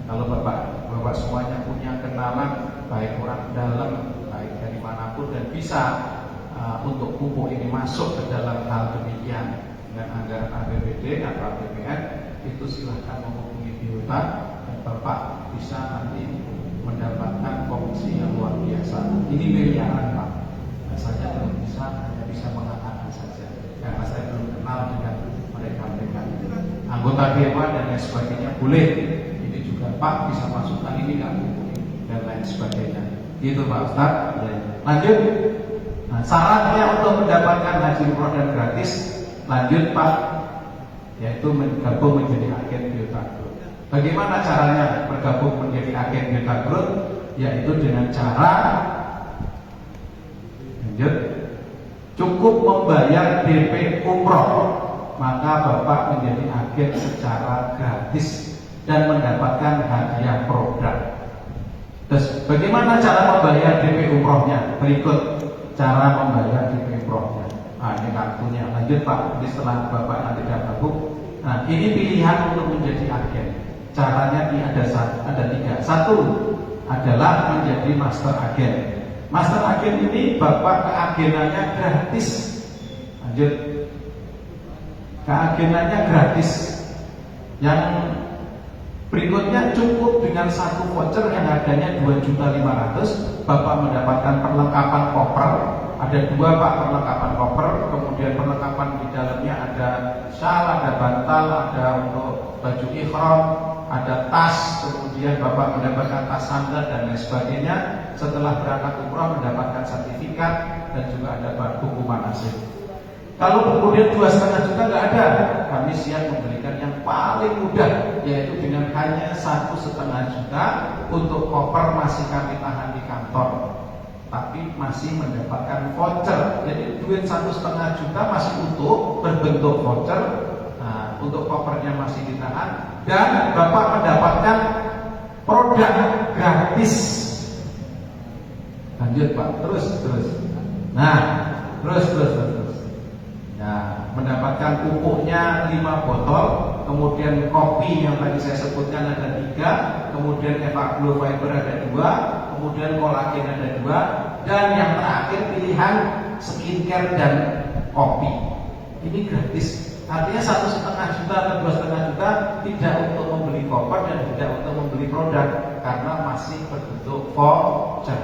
Kalau bapak semuanya punya kenalan, baik orang dalam, baik dari manapun, dan bisa untuk pupuk ini masuk ke dalam hal demikian dengan anggaran APBD atau APBN, itu silahkan menghubungi Biota dan bapak bisa nanti mendapatkan komisi yang luar biasa. Ini miliaran Pak. Saya belum bisa, hanya bisa mengatakan saja, karena saya belum kenal dengan mereka anggota dewan dan lain sebagainya. Boleh, ini juga Pak bisa masukkan ini nggak buku dan lain sebagainya. Itu Pak Ustaz. Lanjut. Nah, syaratnya untuk mendapatkan haji umroh dan gratis, lanjut Pak, yaitu bergabung menjadi agen Biota Group. Bagaimana caranya bergabung menjadi agen Biota Group? Yaitu dengan cara cukup membayar DP umroh, maka Bapak menjadi agen secara gratis dan mendapatkan hadiah produk. Terus bagaimana cara membayar DP umrohnya? Berikut cara membayar DP umrohnya. Nah, ini kartunya. Lanjut Pak, jadi setelah Bapak nanti gabung. Nah, ini pilihan untuk menjadi agen. Caranya ada tiga. Satu adalah menjadi master agen. Master agen ini Bapak keagenannya gratis. Lanjut. Keagenannya gratis. Yang berikutnya cukup dengan satu voucher yang harganya 2.500.000, Bapak mendapatkan perlengkapan koper. Ada dua Pak perlengkapan koper, kemudian perlengkapan di dalamnya ada syal, ada bantal, ada untuk baju ihram, ada tas, kemudian Bapak mendapatkan tas sandal dan lain sebagainya. Setelah berangkat umrah mendapatkan sertifikat dan juga ada buku manasik. Kalau kemudian 2,5 juta nggak ada, kami siap memberikan yang paling mudah, yaitu dengan hanya 1,5 juta untuk koper masih kami tahan di kantor, tapi masih mendapatkan voucher. Jadi duit 1,5 juta masih utuh berbentuk voucher. Nah, untuk kopernya masih ditahan dan Bapak mendapatkan produk gratis. Lanjut Pak, terus. Nah, terus. Nah, mendapatkan pupuknya 5 botol, kemudian kopi yang tadi saya sebutkan ada 3, kemudian Evaglo Fiber ada 2, kemudian kolagen ada 2, dan yang terakhir pilihan skincare dan kopi. Ini gratis. Artinya 1,5 juta atau 2,5 juta tidak untuk membeli koper dan tidak untuk membeli produk, karena masih berbentuk voucher.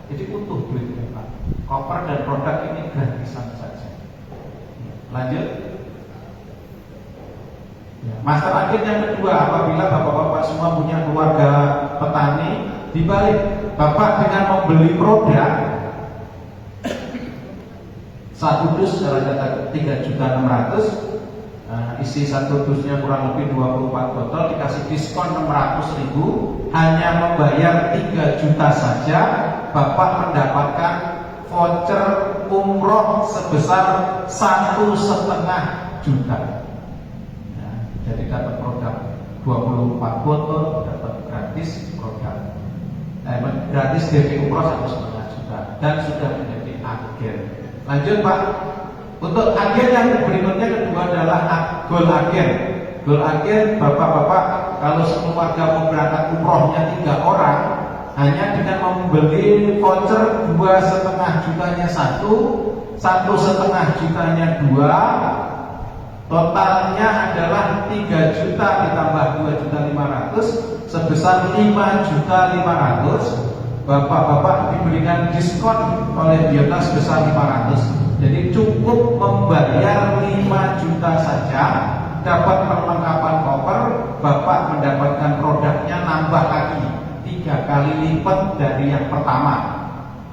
Jadi utuh duitnya Pak. Koper dan produk ini gratisan saja. Lanjut. Master agen yang kedua, apabila bapak-bapak semua punya keluarga petani, dibalik Bapak dengan membeli produk 1 dus harga 3.600.000, isi satu dusnya kurang lebih 24 botol, dikasih diskon 600.000, hanya membayar 3 juta saja, Bapak mendapatkan voucher umroh sebesar 1,5 juta. Nah, jadi dapat produk 24 botol, dapat gratis produk, gratis DP umroh 1,5 juta, dan sudah menjadi agen. Lanjut Pak. Untuk agen yang berikutnya kedua adalah gold agen. Gold agen, bapak-bapak kalau sekeluarga mau berangkat umrohnya 3 orang, hanya dengan membeli voucher 2,5 jutanya 1,5 jutanya 2, totalnya adalah 3 juta ditambah 2.500.000, sebesar 5.500.000. Bapak-bapak diberikan diskon oleh biota sebesar 500. Jadi cukup membayar 5 juta saja, dapat perlengkapan koper, Bapak mendapatkan produknya nambah lagi 3 kali lipat dari yang pertama.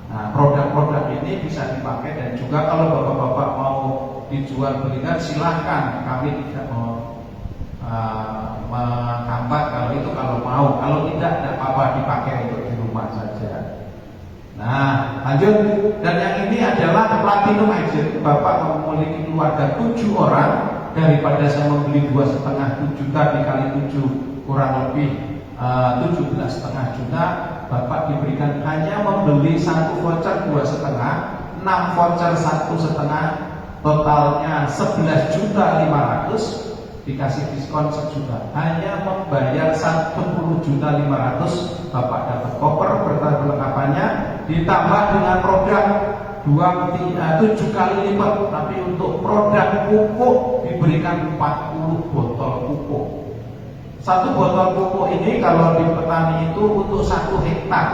Nah, produk-produk ini bisa dipakai, dan juga kalau bapak-bapak mau dijual belikan silahkan, kami tidak mau menghambat kalau mau, kalau tidak apa-apa, dipakai untuk di rumah saja. Nah, lanjut. Dan yang ini adalah platinum agent. Bapak memiliki keluarga 7 orang, daripada saya membeli 2,5 juta dikali 7 kurang lebih 17,5 juta, Bapak diberikan hanya membeli 1 voucher 2,5, 6 voucher 1,5, totalnya 11.500.000, dikasih diskon 1 juta, hanya membayar 10.500.000, Bapak dapat koper perlengkapannya, ditambah dengan produk 7 kali lipat. Tapi untuk produk pupuk diberikan 40 botol pupuk. 1 botol pupuk ini kalau di petani itu untuk 1 hektar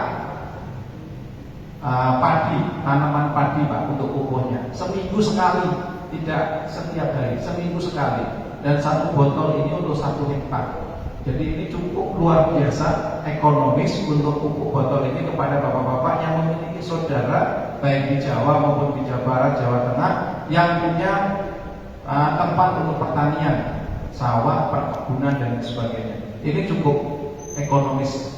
padi, tanaman padi Pak, untuk pupuknya seminggu sekali, tidak setiap hari, seminggu sekali. Dan 1 botol ini untuk 1 hektar. Jadi ini cukup luar biasa ekonomis untuk pupuk botol ini kepada bapak-bapak yang memiliki saudara baik di Jawa maupun di Jawa Barat, Jawa Tengah, yang punya tempat untuk pertanian, sawah, perkebunan dan sebagainya. Ini cukup ekonomis.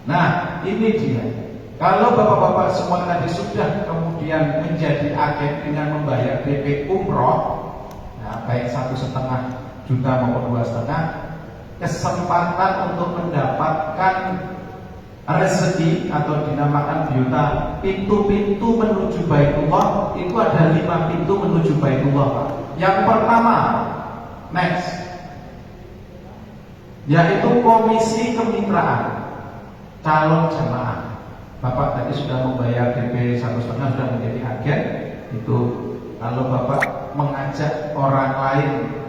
Nah, ini dia. Kalau bapak-bapak semua tadi sudah kemudian menjadi agen dengan membayar DP umroh, nah, baik 1,5 juta maupun 2,5, kesempatan untuk mendapatkan rezeki atau dinamakan biota pintu-pintu menuju Baitullah, itu ada 5 pintu menuju Baitullah Pak. Yang pertama, next, yaitu komisi kemitraan calon jamaah. Bapak tadi sudah membayar DP 1,5, sudah menjadi agen. Itu kalau Bapak mengajak orang lain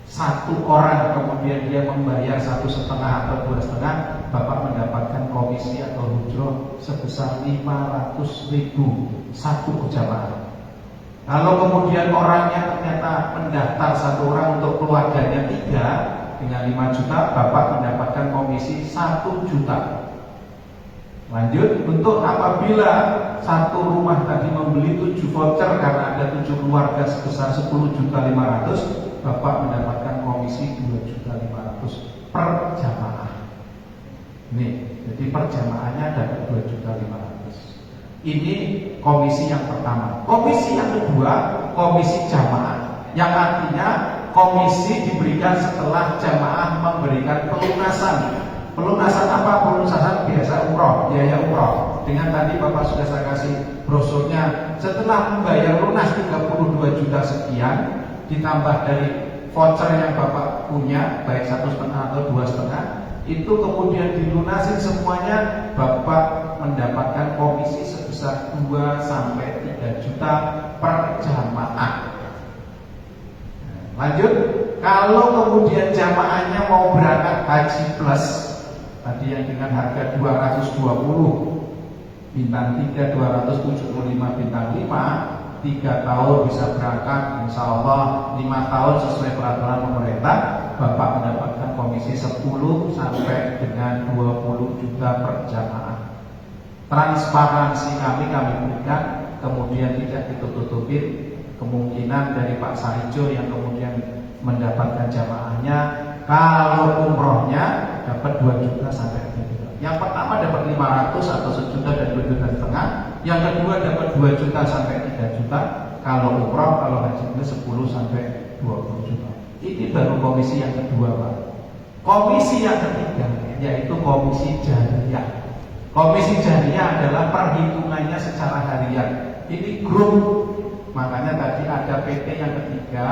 1 orang, kemudian dia membayar 1,5 atau 2,5, Bapak mendapatkan komisi atau hujroh sebesar 500.000 1 jamaah. Kalau kemudian orangnya ternyata mendaftar 1 orang untuk keluarganya 3 dengan 5 juta, Bapak mendapatkan komisi 1 juta. Lanjut, untuk apabila 1 rumah tadi membeli 7 voucher karena ada 7 keluarga sebesar 10.500.000, Bapak mendapatkan komisi 2.500.000 per jamaah. Nih, jadi per jamaahnya dapat 2.500.000. Ini komisi yang pertama. Komisi yang kedua, komisi jamaah, yang artinya komisi diberikan setelah jamaah memberikan pelunasan. Pelunasan apa? Pelunasan biasa umroh, biaya umroh. Dengan tadi Bapak sudah saya kasih brosurnya. Setelah membayar lunas 32 juta sekian, ditambah dari voucher yang Bapak punya, baik 1,5 atau 2,5, itu kemudian dilunasin semuanya, Bapak mendapatkan komisi sebesar 2 sampai 3 juta per jamaah. Lanjut, kalau kemudian jamaahnya mau berangkat haji plus, tadi yang dengan harga 220 bintang 3, 275 bintang 5, 3 tahun bisa berangkat, insya Allah 5 tahun sesuai peraturan pemerintah, Bapak mendapatkan komisi 10 sampai dengan 20 juta per jamaah. Transparansi kami berikan, kemudian tidak ditutup-tutupin. kemungkinan dari Pak Saijo yang kemudian mendapatkan jamaahnya, kalau umrohnya dapat 2 juta sampai 3 juta. Yang pertama dapat 500 atau 1 juta dan 2 juta setengah. Yang kedua dapat 2 juta sampai 3 juta. Kalau umroh, kalau haji itu 10 sampai 20 juta. Ini baru komisi yang kedua, Pak. Komisi yang ketiga yaitu komisi jariyah. Komisi jariyah adalah perhitungannya secara harian. Ini grup. Makanya tadi ada PT yang ketiga,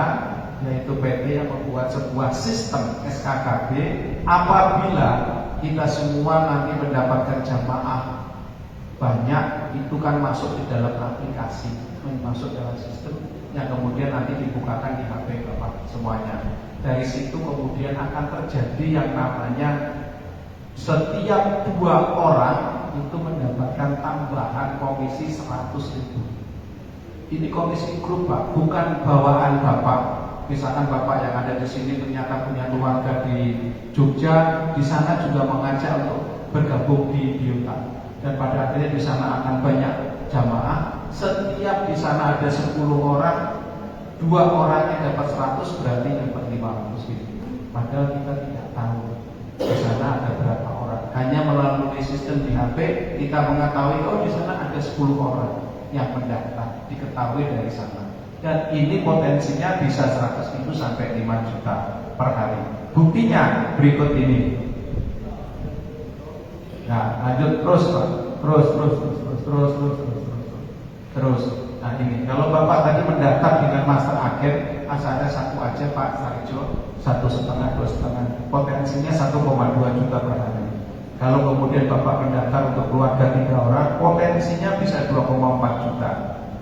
yaitu PT yang membuat sebuah sistem SKKB. Apabila kita semua nanti mendapatkan jamaah banyak, itu kan masuk di dalam aplikasi, masuk dalam sistem yang kemudian nanti dibukakan di HP Bapak semuanya. Dari situ kemudian akan terjadi yang namanya setiap 2 orang itu mendapatkan tambahan komisi 100.000. Ini komisi grup, Pak, bukan bawaan Bapak. Misalkan Bapak yang ada di sini ternyata punya keluarga di Jogja, di sana juga mengajak untuk bergabung di Biota. Dan pada akhirnya di sana akan banyak jamaah. Setiap di sana ada 10 orang, 2 orang yang dapat 100 berarti dapat 500 gitu. Padahal kita tidak tahu di sana ada berapa orang. Hanya melalui sistem di HP kita mengetahui, oh di sana ada 10 orang yang mendaftar, diketahui dari sana. Dan ini potensinya bisa 100.000 sampai 5 juta per hari. Buktinya berikut ini. Nah, lanjut terus, Pak. Terus. Nah ini, kalau Bapak tadi mendaftar dengan master agen, asalnya 1 aja Pak Sarijo, 1,5, 2,5, potensinya 1,2 juta per hari. Kalau kemudian Bapak mendaftar untuk keluarga 3 orang, potensinya bisa 2,4 juta.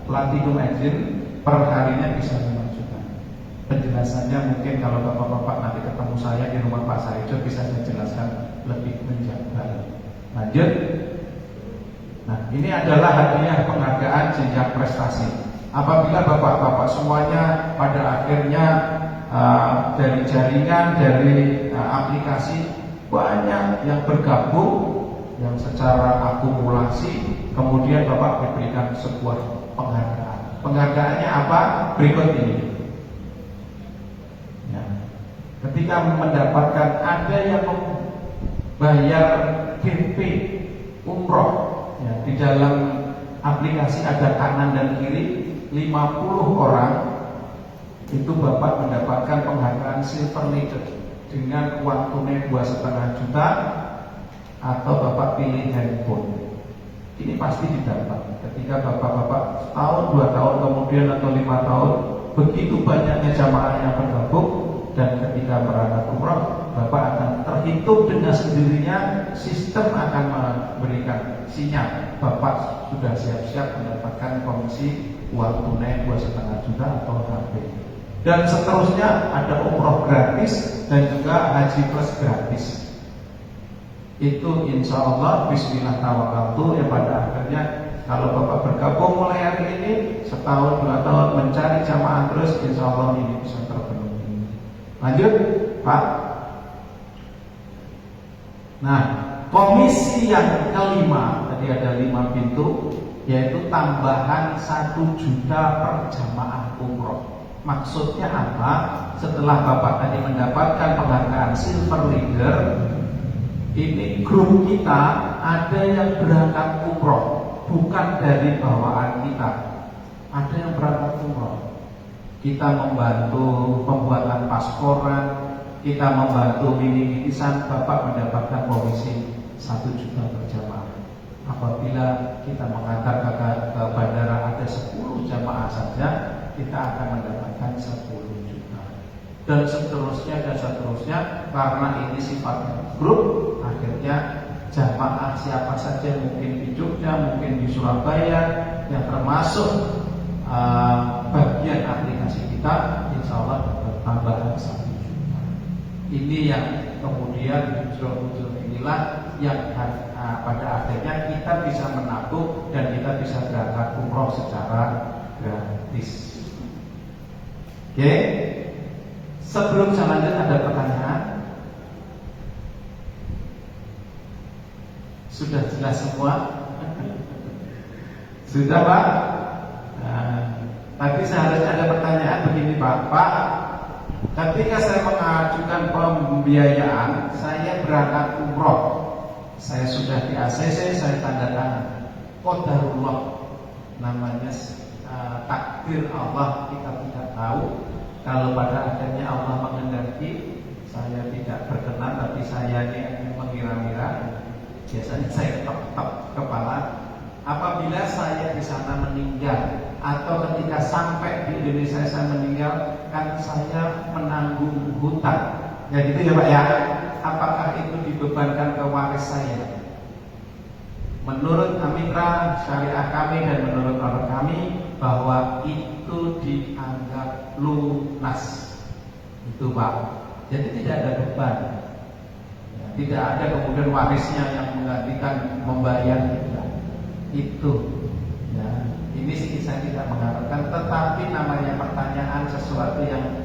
Platinum agent per harinya bisa 5 juta. Penjelasannya mungkin kalau Bapak-bapak nanti ketemu saya di rumah Pak Sarijo bisa saya jelaskan lebih menjabar. Lanjut. Nah, ini adalah hadiah penghargaan jenjang prestasi. Apabila bapak-bapak semuanya pada akhirnya dari jaringan, dari aplikasi banyak yang bergabung, yang secara akumulasi, kemudian bapak diberikan sebuah penghargaan. Penghargaannya apa? Berikut ini. Ya. Ketika mendapatkan, ada yang membayar DP umroh. Ya, di dalam aplikasi ada kanan dan kiri 50 orang itu Bapak mendapatkan penghargaan silver leader dengan uang tunai 2,5 juta atau Bapak pilih handphone. Ini pasti didapat ketika Bapak-bapak tahun, 2 tahun kemudian atau 5 tahun begitu banyaknya jamaah yang bergabung, dan ketika berangkat umrah Bapak akan terhitung dengan sendirinya, sistem akan memberikan sinyal Bapak sudah siap-siap mendapatkan komisi uang tunai 2,5 juta atau HP. Dan seterusnya ada umroh gratis dan juga haji plus gratis. Itu insya Allah bismillah tawakkaltu, yang pada akhirnya kalau Bapak bergabung mulai hari ini, setahun 2 tahun mencari jamaah terus, insya Allah ini bisa terpenuhi. Lanjut Pak. Nah, komisi yang kelima, tadi ada 5 pintu, yaitu tambahan 1 juta per jamaah umroh. Maksudnya apa? Setelah Bapak tadi mendapatkan penghargaan silver leader, ini grup kita ada yang berangkat umroh, bukan dari bawaan kita. Ada yang berangkat umroh. Kita membantu pembuatan pasporan, kita membantu mini-minisan, Bapak mendapatkan komisi 1 juta per jamaah. Apabila kita mengantar ke bandara ada 10 jamaah saja, kita akan mendapatkan 10 juta. Dan seterusnya, karena ini sifatnya grup, akhirnya jamaah siapa saja, mungkin di Jogja, mungkin di Surabaya, yang termasuk bagian aplikasi kita, insya Allah dapat tambahan 1 juta. Ini yang kemudian muncul inilah yang pada akhirnya kita bisa menabung dan kita bisa berangkat umroh secara gratis. Oke, sebelum saya lanjut ada pertanyaan? Sudah jelas semua? Sudah Pak? Nah, Tapi seharusnya ada pertanyaan begini Pak, ketika saya mengajukan pembiayaan, saya berangkat umroh, saya sudah di ACC, saya tanda tangan. Qadarullah, namanya takdir Allah, kita tidak tahu. Kalau pada akhirnya Allah menghendaki saya tidak berkenan, tapi saya ini mengira-ngira, biasanya saya tetap kepala. Apabila saya di sana meninggal atau ketika sampai di Indonesia saya meninggal, kan saya menanggung hutang. Ya gitu ya Pak ya. Apakah itu dibebankan ke waris saya? Menurut mitra syariah kami dan menurut orang kami bahwa itu dianggap lunas. Itu Pak. Jadi tidak ada beban. Tidak ada kemudian warisnya yang menggantikan membayar kita. Itu ya, ini sih saya tidak mengharapkan, tetapi namanya pertanyaan sesuatu yang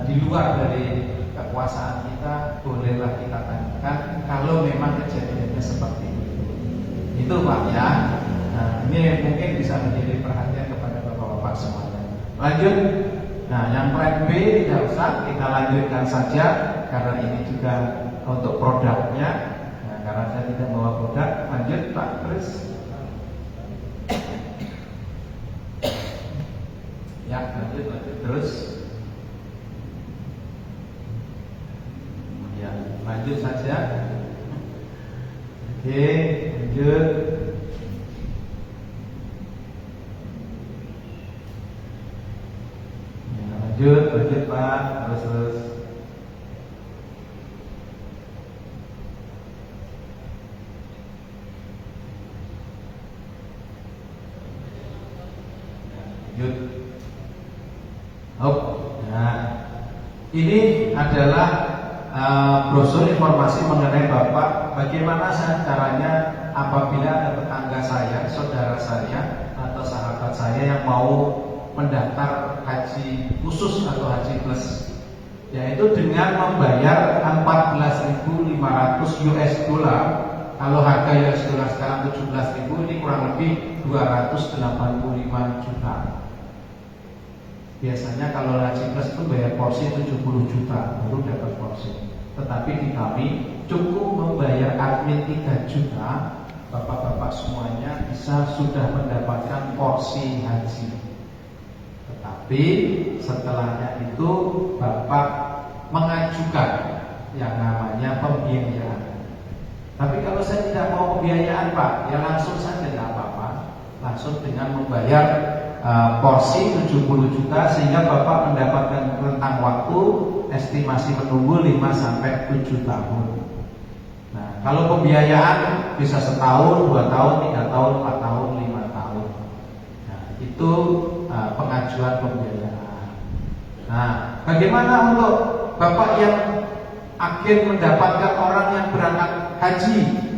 di luar dari kekuasaan kita, bolehlah kita tanyakan kalau memang kejadiannya seperti itu Pak ya. Nah, ini mungkin bisa menjadi perhatian kepada bapak-bapak semuanya. Lanjut. Nah, yang plan B tidak usah, kita lanjutkan saja karena ini juga untuk produknya. Karena saya tidak bawa produk, lanjut Pak terus. Ya lanjut terus. Ya lanjut saja. Oke lanjut. Ya, lanjut Pak terus. Nah, ini adalah brosur informasi mengenai Bapak. Bagaimana caranya apabila ada tetangga saya, saudara saya, atau sahabat saya yang mau mendaftar haji khusus atau haji plus, yaitu dengan membayar 14.500 US dollar. Kalau harga US dollar sekarang 17.000, ini kurang lebih 285 juta. Biasanya kalau haji plus itu bayar porsi 70 juta baru dapat porsi. Tetapi di kami cukup membayar admin 3 juta, bapak-bapak semuanya bisa sudah mendapatkan porsi haji. Tetapi setelahnya itu bapak mengajukan yang namanya pembiayaan. Tapi kalau saya tidak mau pembiayaan Pak, ya langsung saja tidak apa-apa, langsung dengan membayar porsi 70 juta sehingga Bapak mendapatkan rentang waktu estimasi menunggu 5-7 tahun. Nah, kalau pembiayaan bisa setahun, 2 tahun, 3 tahun, 4 tahun, 5 tahun. Nah, itu pengajuan pembiayaan. Nah, bagaimana untuk Bapak yang akhir mendapatkan orang yang berangkat haji?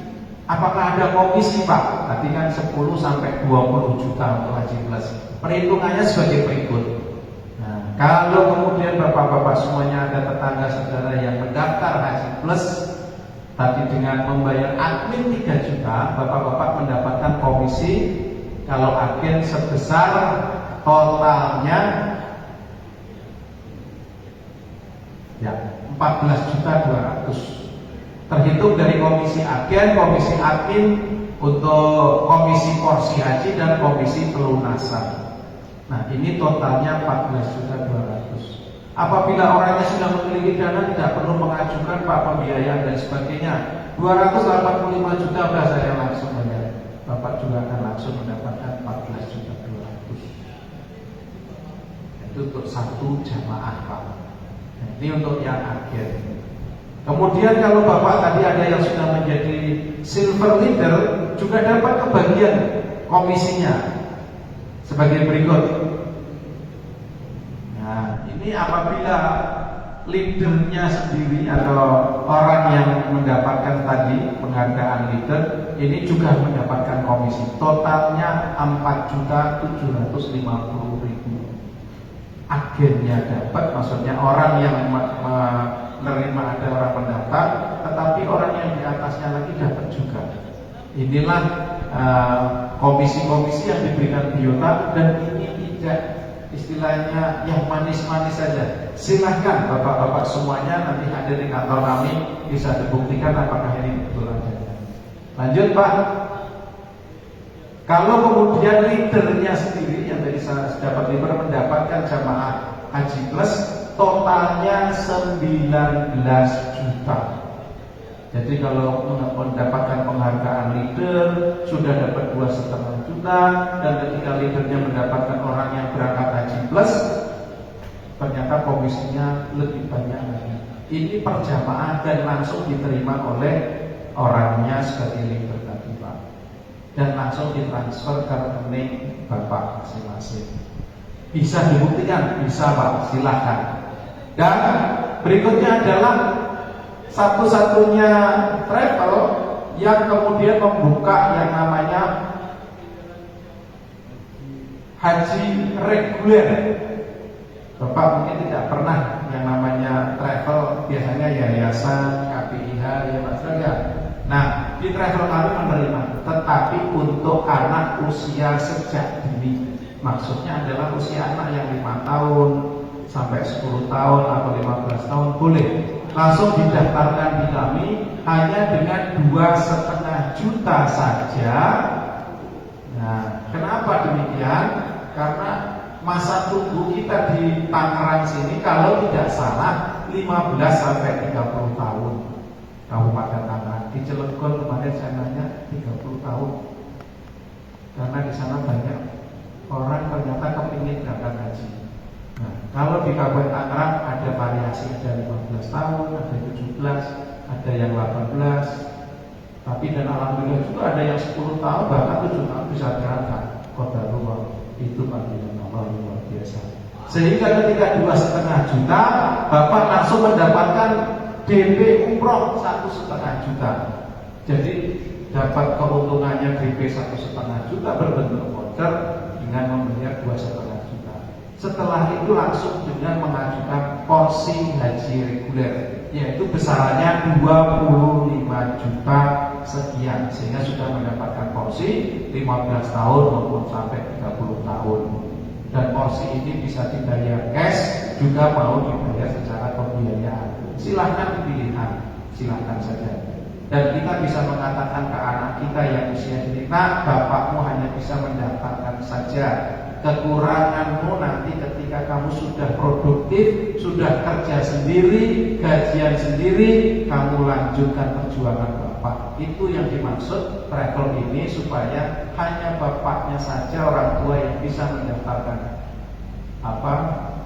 Apakah ada komisi Pak? Tadi kan 10-20 juta untuk haji plus. Perhitungannya sebagai berikut. Nah, kalau kemudian bapak-bapak semuanya ada tetangga saudara yang mendaftar haji plus, tapi dengan membayar admin 3 juta, bapak-bapak mendapatkan komisi kalau agen sebesar totalnya ya 14.200.000. Terhitung dari komisi agen, komisi admin untuk komisi porsi haji dan komisi pelunasan. Nah, ini totalnya 14.200.000. Apabila orangnya sudah memiliki dana, tidak perlu mengajukan Pak pembiayaan dan sebagainya. 285 juta sudah saya langsung bayar. Bapak juga akan langsung mendapatkan 14.200.000. Itu untuk satu jamaah Pak. Nah, ini untuk yang agen. Kemudian kalau Bapak tadi ada yang sudah menjadi silver leader, juga dapat kebagian komisinya sebagai berikut. Nah, ini apabila leadernya sendiri atau orang yang mendapatkan tadi penghargaan leader, ini juga mendapatkan komisi. Totalnya 4.750.000. Agennya dapat, maksudnya orang yang menerima ada orang pendaftar, tetapi orang yang di atasnya lagi dapat juga. Inilah komisi-komisi yang diberikan biota, dan ini tidak istilahnya yang manis-manis saja. Silahkan bapak-bapak semuanya nanti hadir di kantor kami, bisa dibuktikan apakah ini betul adanya. Lanjut Pak. Kalau kemudian leadernya sendiri yang tadi saya dapat leader mendapatkan jamaah haji plus totalnya 19 juta. Jadi kalau mendapatkan penghargaan leader sudah dapat 2,5 juta, dan ketika leadernya mendapatkan orang yang berangkat haji plus ternyata komisinya lebih banyak lagi. Ini perjamaah dan langsung diterima oleh orangnya sebagai leader tadi Pak, dan langsung ditransfer ke rekening bapak masing-masing. Bisa dibuktikan? Bisa Pak, silakan. Dan berikutnya adalah satu-satunya travel yang kemudian membuka yang namanya haji reguler. Bapak mungkin tidak pernah yang namanya travel, biasanya yayasan, KPIH, ya Mas ya. Nah, di travel kami menerima, tetapi untuk anak usia sejak dini. Maksudnya adalah usia anak yang 5 tahun sampai 10 tahun atau 15 tahun boleh langsung didaftarkan di kami hanya dengan 2,5 juta saja. Nah, kenapa demikian? Karena masa tunggu kita di Tangerang sini kalau tidak salah 15 sampai 30 tahun. Kabupaten Tangerang, di Cilegon kemarin saya nanya 30 tahun. Karena di sana banyak orang ternyata kepingin berangkat haji. Nah, kalau di Kabupaten Tangerang ada variasi, ada 15 tahun, ada 17, ada yang 18. Tapi dan alhamdulillah juga ada yang 10 tahun, bahkan 7 tahun bisa berangkat. Qadarullah, itu panggilan Allah luar biasa. Sehingga ketika 2,5 juta, Bapak langsung mendapatkan DP umroh 1,5 juta. Jadi dapat keuntungannya DP 1,5 juta berbentuk voucher dengan membayar 2,5 juta. Setelah itu langsung dengan mengajukan porsi haji reguler, yaitu besarannya 25 juta sekian, sehingga sudah mendapatkan porsi 15 tahun maupun sampai 30 tahun. Dan porsi ini bisa dibayar cash, juga mau dibayar secara pembiayaan. Silahkan pilihan, silahkan saja. Dan kita bisa mengatakan ke anak kita yang usia dini, nah bapakmu hanya bisa mendaftarkan saja. Kekuranganmu nanti ketika kamu sudah produktif, sudah kerja sendiri, gajian sendiri, kamu lanjutkan perjuangan bapak. Itu yang dimaksud travel ini, supaya hanya bapaknya saja orang tua yang bisa mendaftarkan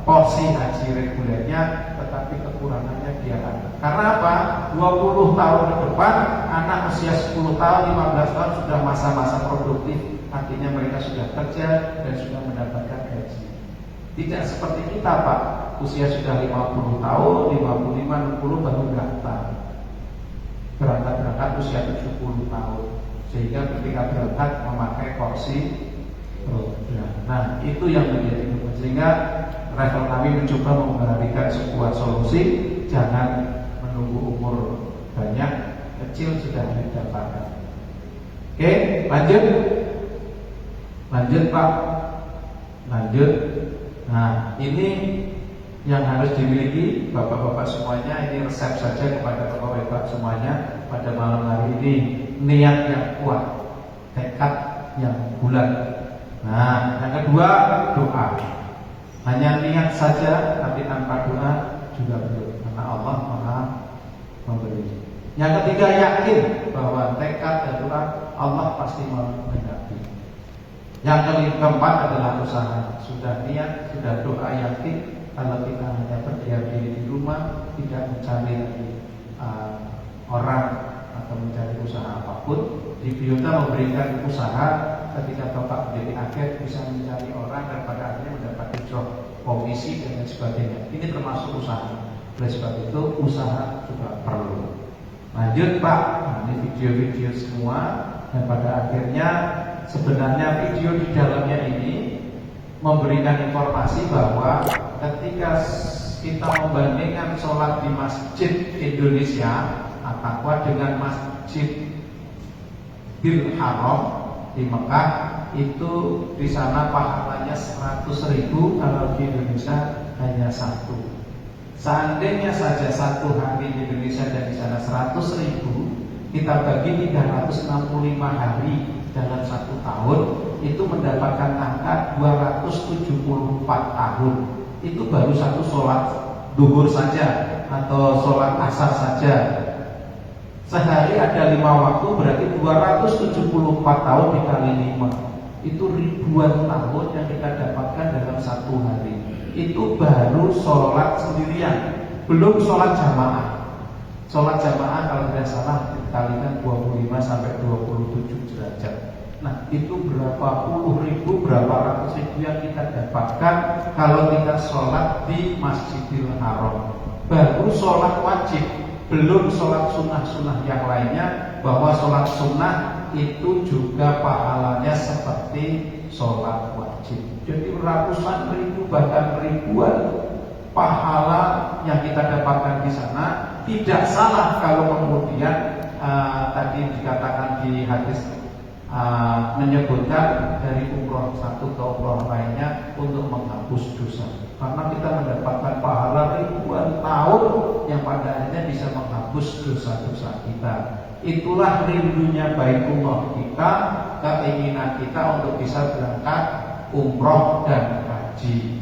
porsi haji regulernya, tetapi kekurangannya dia anak. Karena apa? 20 tahun ke depan, anak usia 10 tahun, 15 tahun sudah masa-masa produktif. Artinya mereka sudah kerja dan sudah mendapatkan gaji. Tidak seperti kita Pak, usia sudah 50 tahun, 55, 60 baru daftar. Berangkat usia 70 tahun. Sehingga ketika berangkat memakai porsi program. Nah, itu yang menjadi beban. Sehingga travel kami mencoba memberikan sebuah solusi, jangan menunggu umur banyak, kecil sudah didapatkan. Oke, lanjut. Lanjut Pak. Lanjut. Nah, ini yang harus dimiliki bapak-bapak semuanya. Ini resep saja kepada bapak-bapak semuanya pada malam hari ini. Niat yang kuat, tekad yang bulat. Nah, yang kedua, doa. Hanya niat saja tapi tanpa doa juga belum, karena Allah Maha memberi. Yang ketiga, yakin bahwa tekad dan doa Allah pasti menghendaki. Yang keempat adalah usaha. Sudah niat, sudah doa, yakin. Kalau kita hanya berdiam diri di rumah, tidak mencari orang atau mencari usaha apapun, di Biota memberikan usaha. Ketika Bapak menjadi agen bisa mencari orang dan pada akhirnya mendapat ijroh, komisi dan lain sebagainya. Ini termasuk usaha. Oleh sebab itu usaha juga perlu. Lanjut Pak. Nah, ini video-video semua. Dan pada akhirnya sebenarnya video di dalamnya ini memberikan informasi bahwa ketika kita membandingkan sholat di Masjid Indonesia At-Taqwa dengan Masjid Bil Haram di Mekah, itu di sana pahalanya 100.000, kalau di Indonesia hanya 1. Seandainya saja 1 hari di Indonesia dan di sana 100.000, kita bagi 365 hari dalam 1 tahun, itu mendapatkan angka 274 tahun. Itu baru 1 sholat duhur saja atau sholat asar saja. Sehari ada 5 waktu, berarti 274 tahun dikali 5. Itu ribuan tahun yang kita dapatkan dalam 1 hari. Itu baru sholat sendirian, belum sholat jamaah. Sholat jamaah kalau tidak salah dikalikan 25 sampai 27 derajat. Nah, itu berapa puluh ribu, berapa ratus ribu yang kita dapatkan kalau kita sholat di Masjidil Haram. Baru sholat wajib, belum sholat sunnah-sunnah yang lainnya. Bahwa sholat sunnah itu juga pahalanya seperti sholat wajib. Jadi ratusan ribu bahkan ribuan pahala yang kita dapatkan di sana. Tidak salah kalau kemudian tadi dikatakan di hadis menyebutkan dari umroh satu ke umroh lainnya untuk menghapus dosa, karena kita mendapatkan pahala ribuan tahun yang pada akhirnya bisa menghapus dosa-dosa kita. Itulah rindunya Baitullah kita, keinginan kita untuk bisa berangkat umroh dan haji.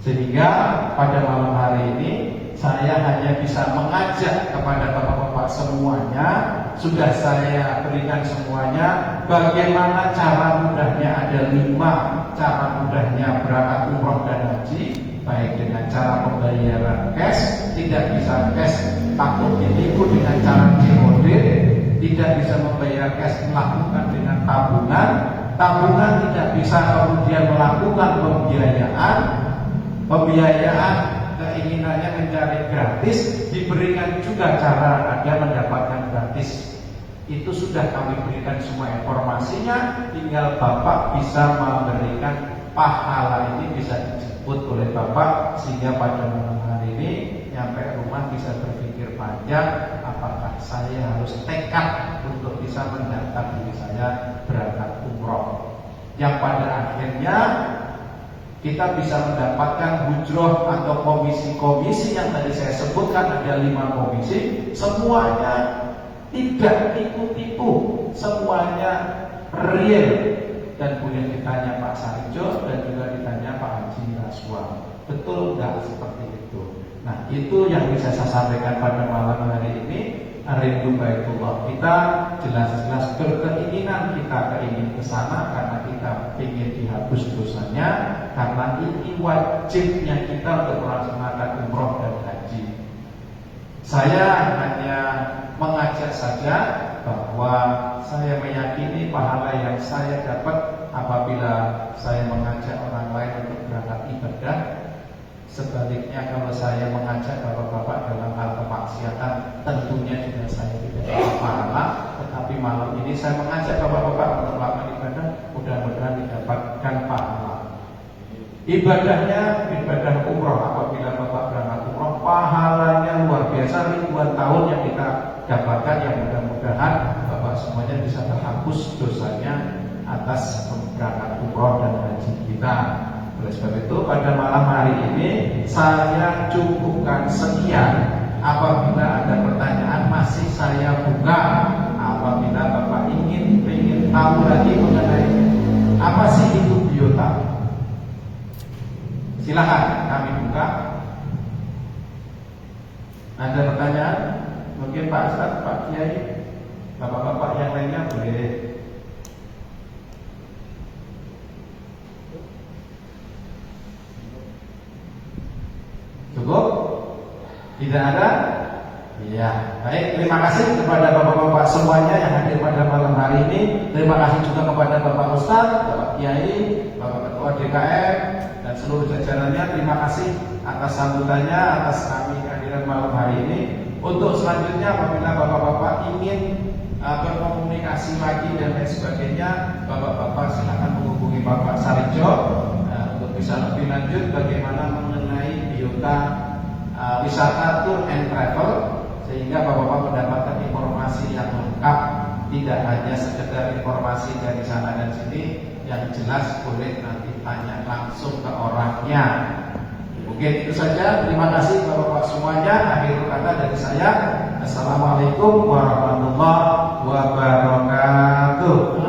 Sehingga pada malam hari ini saya hanya bisa mengajak kepada bapak-bapak semuanya, sudah saya berikan semuanya, bagaimana cara mudahnya. Ada 5 cara mudahnya berangkat umroh dan haji. Baik dengan cara pembayaran cash, tidak bisa cash takut ditipu dengan cara COD, tidak bisa membayar cash melakukan dengan tabungan tidak bisa kemudian melakukan pembiayaan keinginannya mencari gratis, diberikan juga cara Anda mendapatkan gratis. Itu sudah kami berikan semua informasinya, tinggal Bapak bisa memberikan pahala ini, bisa dijemput oleh Bapak, sehingga pada malam hari ini nyampe rumah bisa berpikir panjang, apakah saya harus tekad untuk bisa mendaftar diri saya berangkat umroh, yang pada akhirnya kita bisa mendapatkan hujroh atau komisi-komisi yang tadi saya sebutkan. Ada 5 komisi, semuanya tidak tipu-tipu, semuanya real. Dan boleh ditanya Pak Sarijo dan juga ditanya Pak Haji Raswa, betul nggak seperti itu? Nah, itu yang bisa saya sampaikan pada malam hari ini. Rindu Baitullah kita jelas-jelas berkeinginan, kita keingin ke sana karena kita ingin dihapus dosanya, karena ini wajibnya kita untuk melaksanakan umroh dan haji. Saya hanya mengajak saja bahwa saya meyakini pahala yang saya dapat apabila saya mengajak orang lain untuk berangkat ibadah. Sebaliknya kalau saya mengajak bapak-bapak dalam hal kemaksiatan, tentunya juga saya tidak dapat pahala. Tetapi malam ini saya mengajak bapak-bapak untuk melakukan ibadah, mudah-mudahan didapatkan pahala. Ibadahnya ibadah umroh, apabila bapak berangkat umroh, pahalanya luar biasa, ribuan tahun yang kita dapatkan, yang mudah-mudahan bapak semuanya bisa terhapus dosanya atas berangkat umroh dan haji kita. Oleh sebab itu pada malam hari ini saya cukupkan sekian. Apabila ada pertanyaan masih saya buka. Apabila Bapak ingin tahu lagi mengenai apa sih itu biota, silakan kami buka. Ada pertanyaan? Mungkin Pak Ustadz, Pak Kiai, bapak-bapak yang lainnya boleh. Cukup? Tidak ada? Ya, baik. Terima kasih kepada bapak-bapak semuanya yang hadir pada malam hari ini. Terima kasih juga kepada Bapak Ustadz, Bapak Kiai, Bapak Ketua DKM dan seluruh jajarannya. Terima kasih atas sambutannya, atas kami kehadiran malam hari ini. Untuk selanjutnya apabila bapak-bapak ingin berkomunikasi lagi dan lain sebagainya, bapak-bapak silakan menghubungi Bapak Sarijo untuk bisa lebih lanjut bagaimana mengenai biota wisata tour and travel, sehingga bapak-bapak mendapatkan informasi yang lengkap tidak hanya sekedar informasi dari sana dan sini, yang jelas boleh nanti tanya langsung ke orangnya. Mungkin itu saja. Terima kasih Bapak semuanya. Akhir kata dari saya, Assalamualaikum warahmatullahi wabarakatuh.